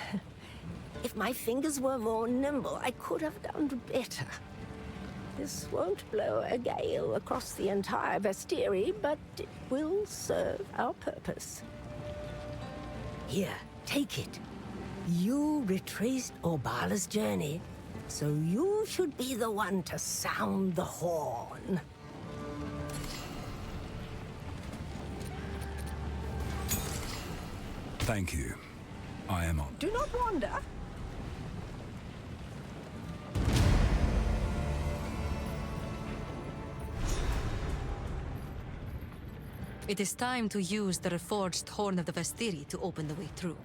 If my fingers were more nimble, I could have done better. This won't blow a gale across the entire Vastiri, but it will serve our purpose. Here, take it. You retraced Orbala's journey, so you should be the one to sound the horn. Thank you. I am on. Do not wander. It is time to use the reforged Horn of the Vastiri to open the way through.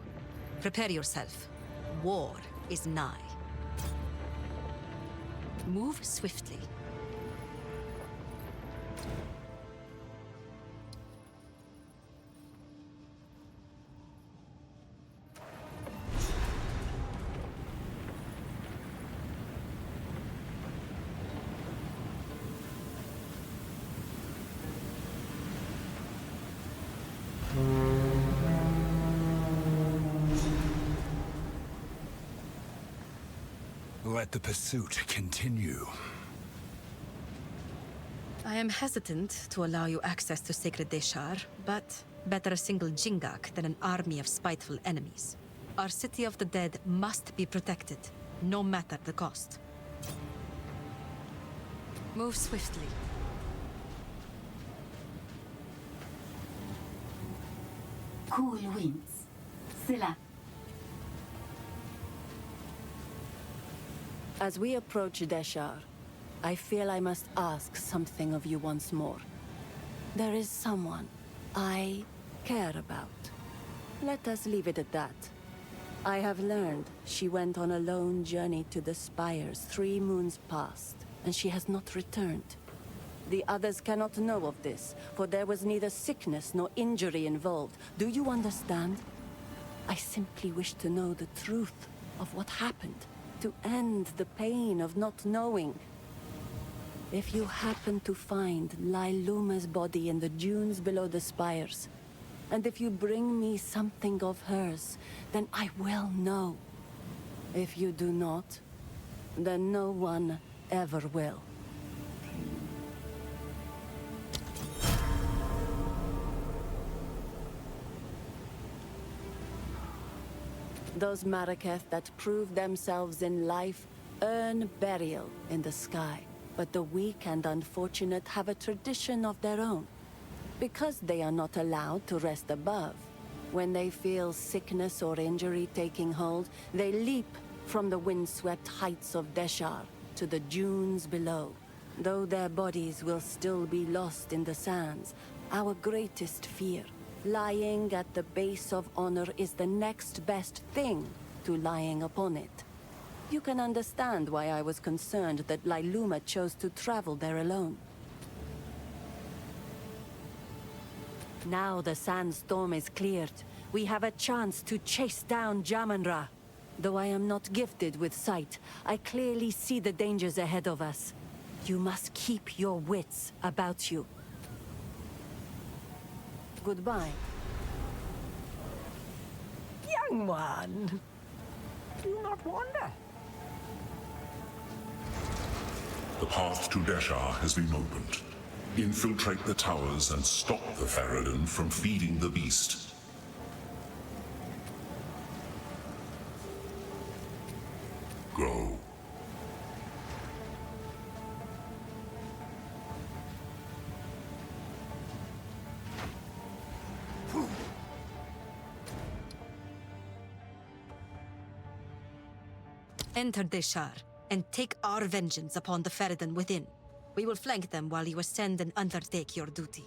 Prepare yourself. War is nigh. Move swiftly. Let the pursuit continue. I am hesitant to allow you access to Sacred Deshar, but better a single Jingak than an army of spiteful enemies. Our city of the dead must be protected, no matter the cost. Move swiftly. Cool winds. Sila. As we approach Deshar, I feel I must ask something of you once more. There is someone I care about. Let us leave it at that. I have learned she went on a lone journey to the spires 3 moons past, and she has not returned. The others cannot know of this, for there was neither sickness nor injury involved. Do you understand? I simply wish to know the truth of what happened, to end the pain of not knowing. If you happen to find Lailuma's body in the dunes below the spires, and if you bring me something of hers, then I will know. If you do not, then no one ever will. Those Maraketh that prove themselves in life earn burial in the sky. But the weak and unfortunate have a tradition of their own. Because they are not allowed to rest above, when they feel sickness or injury taking hold, they leap from the windswept heights of Deshar to the dunes below. Though their bodies will still be lost in the sands, our greatest fear, lying at the base of honor, is the next best thing to lying upon it. You can understand why I was concerned that Lailuma chose to travel there alone. Now the sandstorm is cleared. We have a chance to chase down Jamanra. Though I am not gifted with sight, I clearly see the dangers ahead of us. You must keep your wits about you. Goodbye. Young one, do not wander. The path to Deshar has been opened. Infiltrate the towers and stop the Faridun from feeding the beast. Go. Enter Deshar, and take our vengeance upon the Faridun within. We will flank them while you ascend and undertake your duty.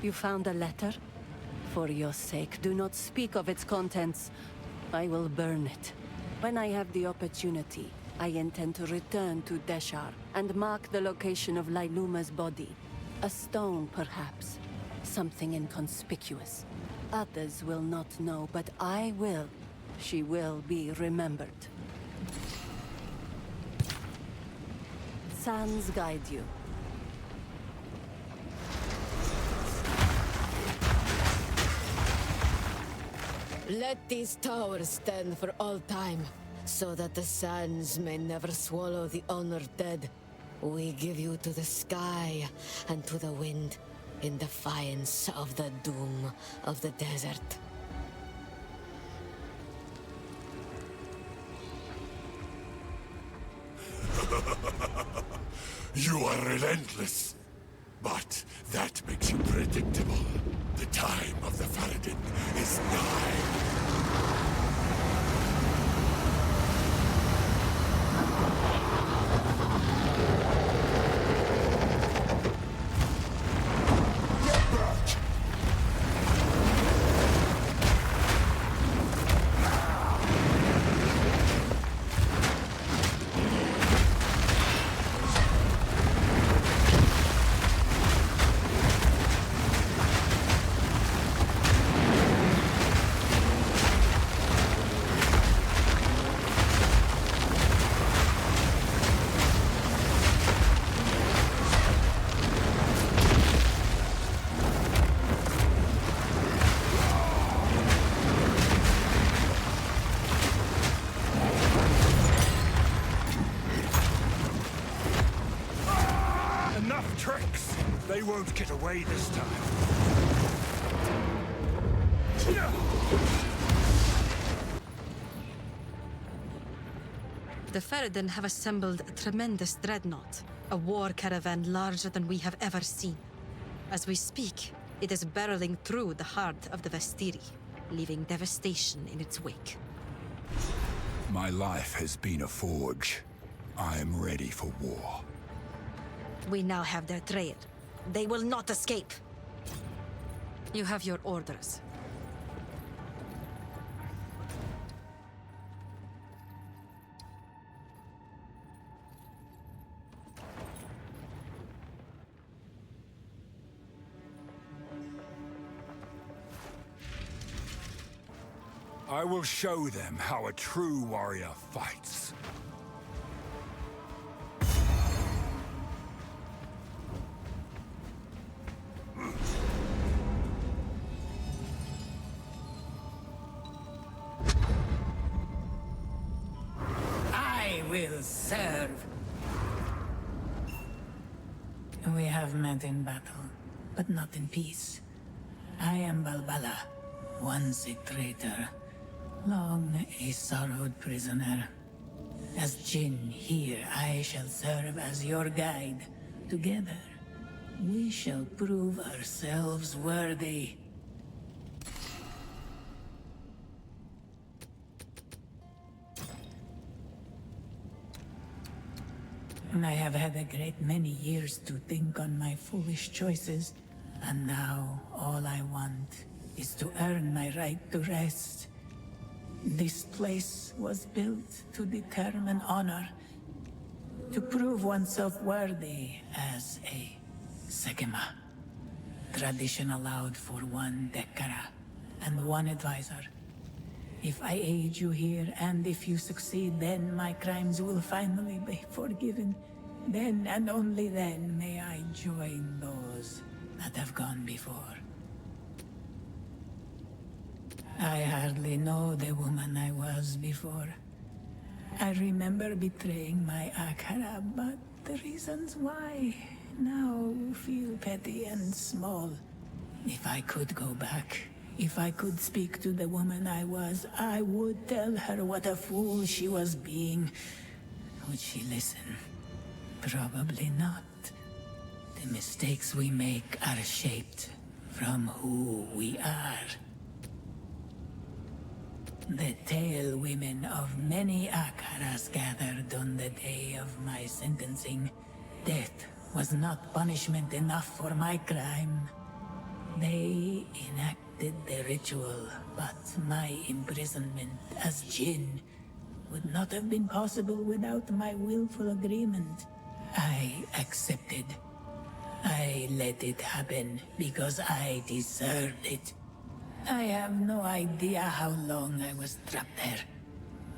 You found a letter? For your sake, do not speak of its contents. I will burn it. When I have the opportunity, I intend to return to Deshar and mark the location of Lailuma's body. A stone, perhaps. Something inconspicuous. Others will not know, but I will. She will be remembered. Sands guide you. Let these towers stand for all time, so that the sands may never swallow the honored dead. We give you to the sky and to the wind, in defiance of the doom of the desert. You are relentless, but that makes you predictable. The time of the Faridun is nigh. They won't get away this time. The Faridun have assembled a tremendous Dreadnought, a war caravan larger than we have ever seen. As we speak, it is barreling through the heart of the Vastiri, leaving devastation in its wake. My life has been a forge. I am ready for war. We now have their trail. They will not escape. You have your orders. I will show them how a true warrior fights. I will serve. We have met in battle, but not in peace. I am Balbala, once a traitor, long a sorrowed prisoner. As Jinn here, I shall serve as your guide. Together, we shall prove ourselves worthy. I have had a great many years to think on my foolish choices, and now all I want is to earn my right to rest. This place was built to determine honor, to prove oneself worthy as a Sekima. Tradition allowed for one Dekara and one advisor. If I aid you here, and if you succeed, then my crimes will finally be forgiven. Then and only then may I join those that have gone before. I hardly know the woman I was before. I remember betraying my Akara, but the reasons why now feel petty and small. If I could go back, if I could speak to the woman I was, I would tell her what a fool she was being. Would she listen? Probably not. The mistakes we make are shaped from who we are. The tale women of many Akaras gathered on the day of my sentencing. Death was not punishment enough for my crime. They enacted the ritual, but my imprisonment as Jinn would not have been possible without my willful agreement. I accepted. I let it happen because I deserved it. I have no idea how long I was trapped there,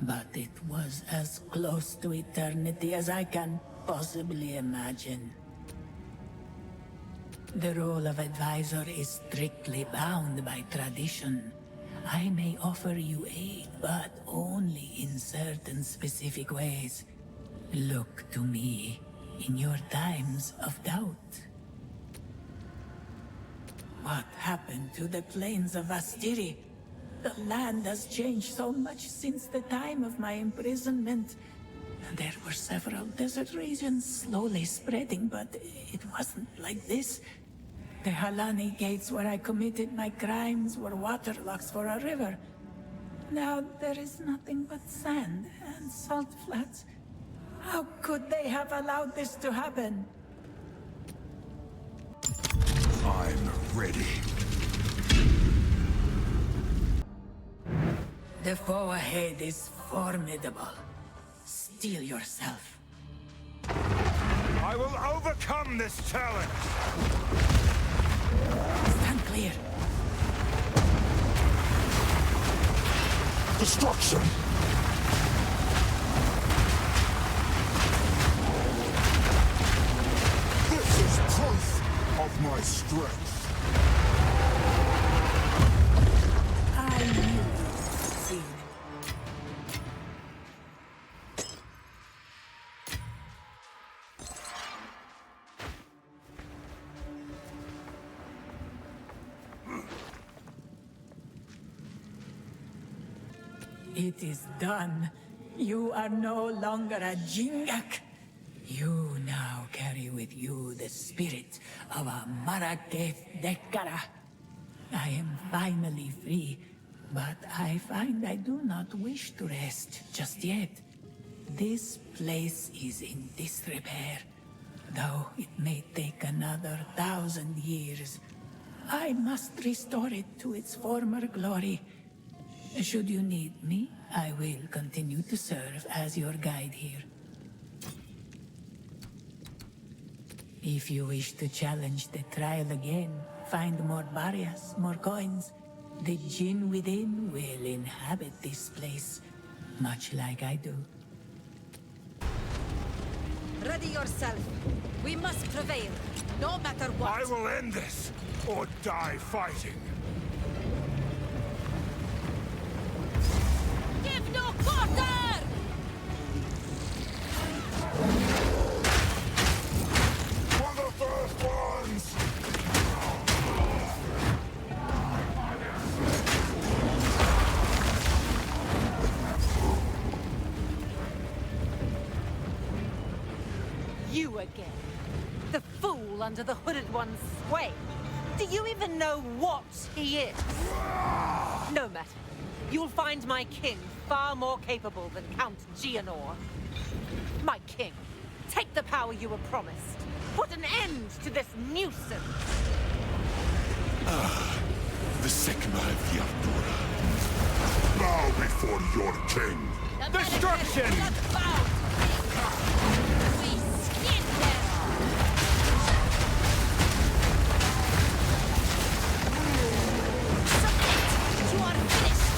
but it was as close to eternity as I can possibly imagine. The role of advisor is strictly bound by tradition. I may offer you aid, but only in certain specific ways. Look to me in your times of doubt. What happened to the plains of Vastiri? The land has changed so much since the time of my imprisonment. There were several desert regions slowly spreading, but it wasn't like this. The Halani gates where I committed my crimes were waterlocks for a river. Now there is nothing but sand and salt flats. How could they have allowed this to happen? I'm ready. The foe ahead is formidable. Steel yourself. I will overcome this challenge! Stand clear. Destruction! This is proof of my strength. I knew you'd succeed. It is done. You are no longer a Jingak. You now carry with you the spirit of a Maraketh Ardura. I am finally free, but I find I do not wish to rest just yet. This place is in disrepair, though it may take another 1,000 years. I must restore it to its former glory. Should you need me, I will continue to serve as your guide here. If you wish to challenge the trial again, find more barriers, more coins. The Jinn within will inhabit this place, much like I do. Ready yourself. We must prevail, no matter what. I will end this, or die fighting. Give no quarter! For the first ones! You again. The fool under the Hooded One's sway. Do you even know what he is? No matter. You'll find my king far more capable than Count Gianor. My king, take the power you were promised. Put an end to this nuisance. the Maraketh Ardura. Bow before your king. Destruction! We skin them! Submit! You are finished!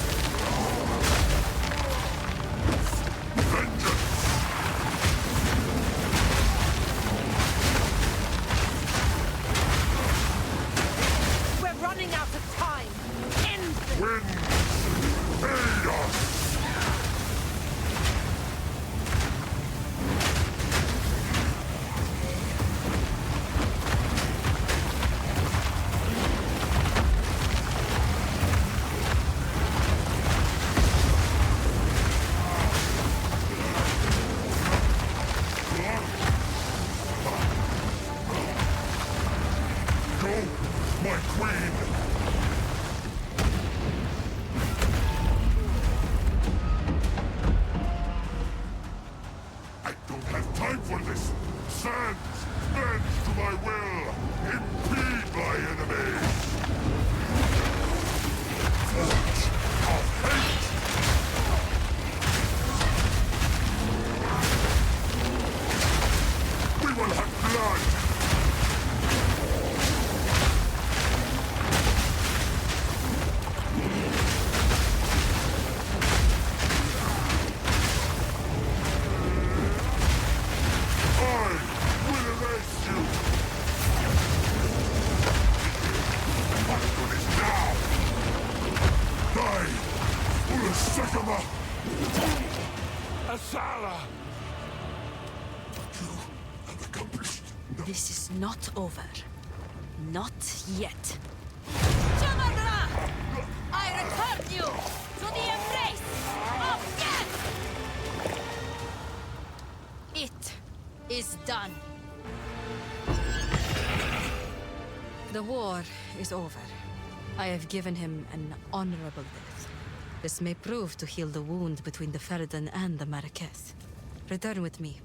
We're running out of time! End this! Wind! Aid us! Go, my queen! I don't have time for this! Sands, bend to my will! Impede my enemies! Forge of hate! We will have blood! This is not over. Not yet. Jamanra! I return you to the embrace of death! It is done. The war is over. I have given him an honorable death. This may prove to heal the wound between the Faridun and the Maraketh. Return with me.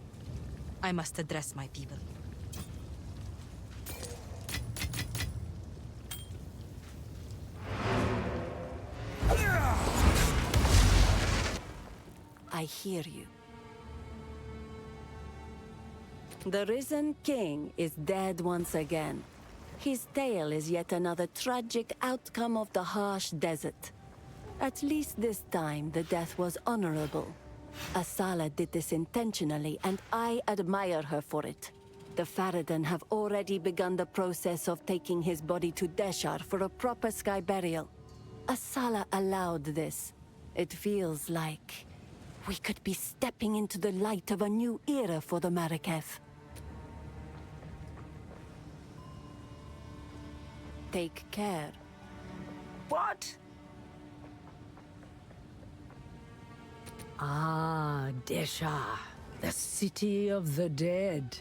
I must address my people. I hear you. The risen king is dead once again. His tale is yet another tragic outcome of the harsh desert. At least this time, the death was honorable. Asala did this intentionally, and I admire her for it. The Faridun have already begun the process of taking his body to Deshar for a proper sky burial. Asala allowed this. It feels like we could be stepping into the light of a new era for the Maraketh. Take care. What? Ah, Deshar, the city of the dead.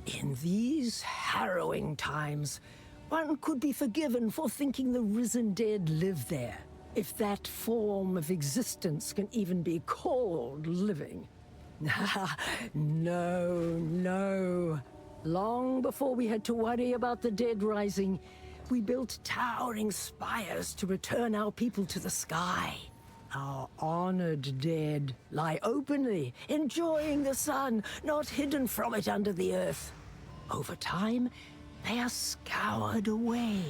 In these harrowing times, one could be forgiven for thinking the risen dead live there, if that form of existence can even be called living. No. Long before we had to worry about the dead rising, we built towering spires to return our people to the sky. Our honored dead lie openly, enjoying the sun, not hidden from it under the earth. Over time, they are scoured away,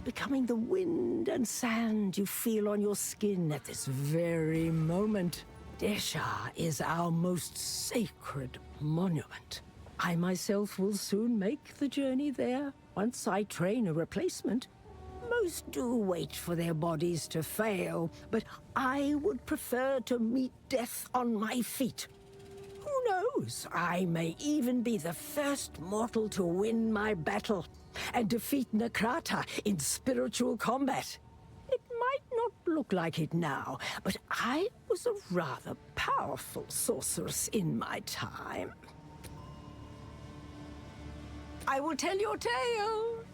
becoming the wind and sand you feel on your skin at this very moment. Deshar is our most sacred monument. I myself will soon make the journey there, once I train a replacement. Most do wait for their bodies to fail, but I would prefer to meet death on my feet. Who knows? I may even be the first mortal to win my battle and defeat Nakrata in spiritual combat. It might not look like it now, but I was a rather powerful sorceress in my time. I will tell your tale.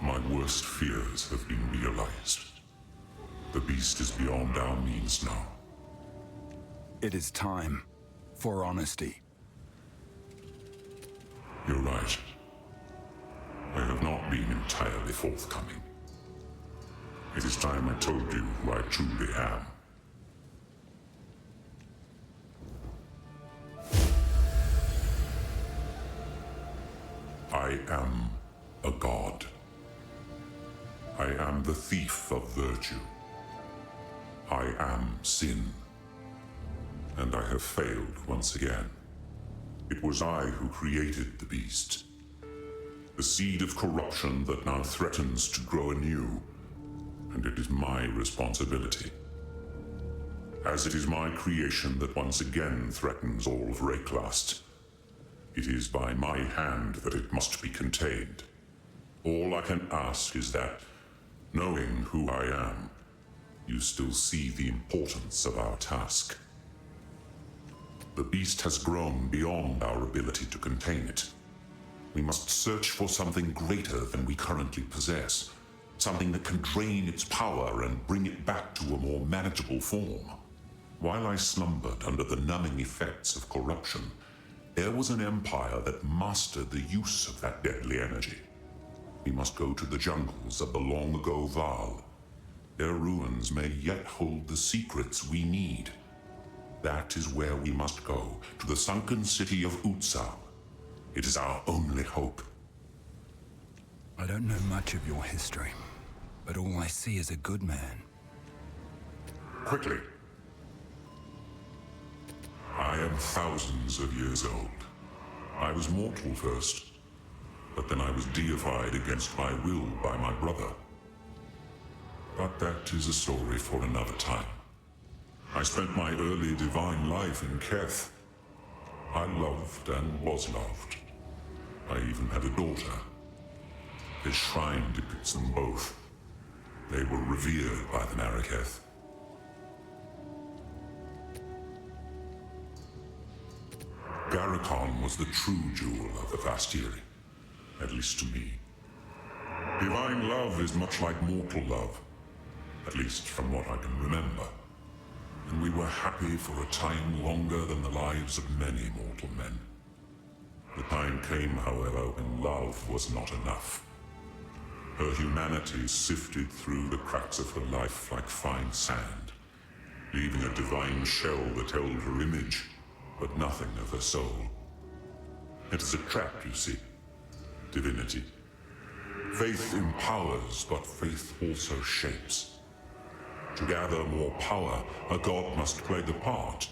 My worst fears have been realized. The beast is beyond our means now. It is time for honesty. You're right. I have not been entirely forthcoming. It is time I told you who I truly am. I am a god. I am the thief of virtue. I am sin. And I have failed once again. It was I who created the beast. The seed of corruption that now threatens to grow anew. And it is my responsibility. As it is my creation that once again threatens all of Rayclast, it is by my hand that it must be contained. All I can ask is that, knowing who I am, you still see the importance of our task. The beast has grown beyond our ability to contain it. We must search for something greater than we currently possess. Something that can drain its power and bring it back to a more manageable form. While I slumbered under the numbing effects of corruption, there was an empire that mastered the use of that deadly energy. We must go to the jungles of the long-ago Vaal. Their ruins may yet hold the secrets we need. That is where we must go, to the sunken city of Exile. It is our only hope. I don't know much of your history, but all I see is a good man. Quickly. I am thousands of years old. I was mortal first, but then I was deified against my will by my brother. But that is a story for another time. I spent my early divine life in Keth. I loved and was loved. I even had a daughter. This shrine depicts them both. They were revered by the Maraketh. Garrikon was the true jewel of the Vastiri, at least to me. Divine love is much like mortal love, at least from what I can remember. And we were happy for a time longer than the lives of many mortal men. The time came, however, when love was not enough. Her humanity sifted through the cracks of her life like fine sand, leaving a divine shell that held her image, but nothing of her soul. It is a trap, you see. Divinity. Faith empowers, but faith also shapes. To gather more power, a god must play the part,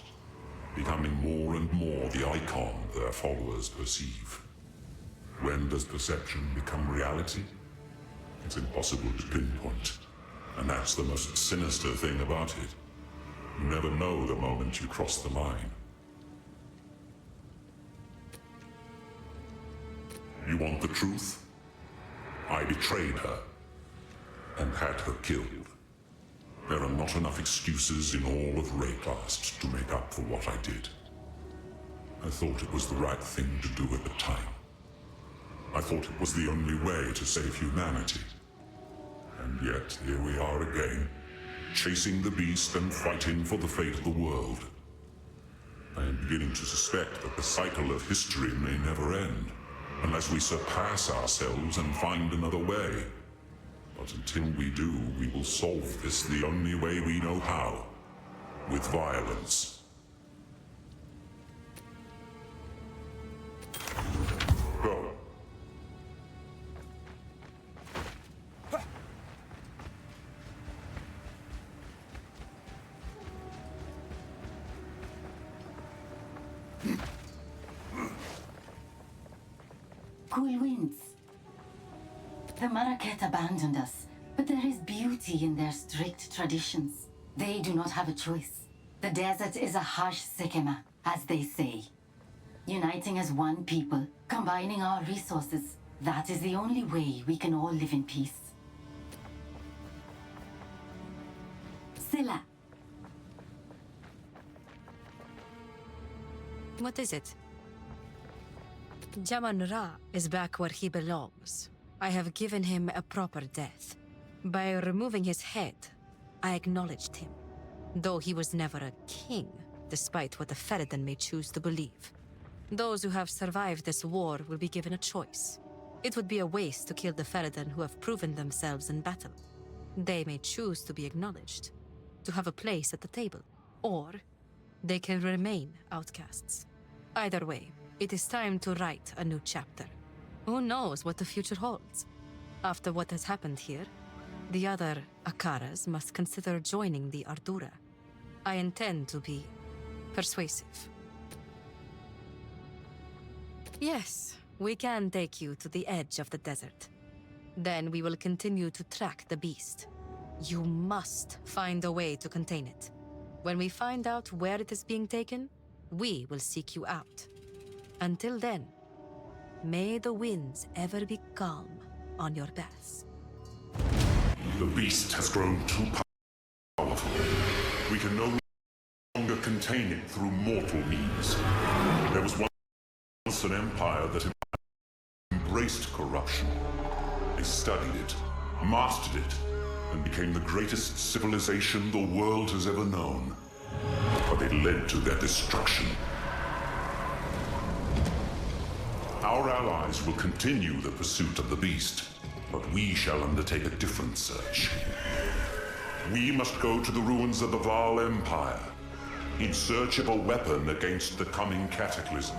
becoming more and more the icon their followers perceive. When does perception become reality? It's impossible to pinpoint, and that's the most sinister thing about it. You never know the moment you cross the line. You want the truth? I betrayed her, and had her killed. There are not enough excuses in all of Rayclast to make up for what I did. I thought it was the right thing to do at the time. I thought it was the only way to save humanity. And yet, here we are again, chasing the beast and fighting for the fate of the world. I am beginning to suspect that the cycle of history may never end, unless we surpass ourselves and find another way. But until we do, we will solve this the only way we know how, with violence. Go. Cool winds. The Maraketh abandoned us, but there is beauty in their strict traditions. They do not have a choice. The desert is a harsh sycamore, as they say. Uniting as one people, combining our resources, that is the only way we can all live in peace. Scylla. What is it? Jamanra is back where he belongs. I have given him a proper death. By removing his head, I acknowledged him. Though he was never a king, despite what the Faridun may choose to believe. Those who have survived this war will be given a choice. It would be a waste to kill the Faridun who have proven themselves in battle. They may choose to be acknowledged, to have a place at the table, or they can remain outcasts. Either way, it is time to write a new chapter. Who knows what the future holds? After what has happened here, the other Akaras must consider joining the Ardura. I intend to be persuasive. Yes, we can take you to the edge of the desert. Then we will continue to track the beast. You must find a way to contain it. When we find out where it is being taken, we will seek you out. Until then, may the winds ever be calm on your paths. The beast has grown too powerful. We can no longer contain it through mortal means. There was once an empire that embraced corruption. They studied it, mastered it, and became the greatest civilization the world has ever known. But it led to their destruction. Our allies will continue the pursuit of the beast, but we shall undertake a different search. We must go to the ruins of the Vaal Empire, in search of a weapon against the coming cataclysm.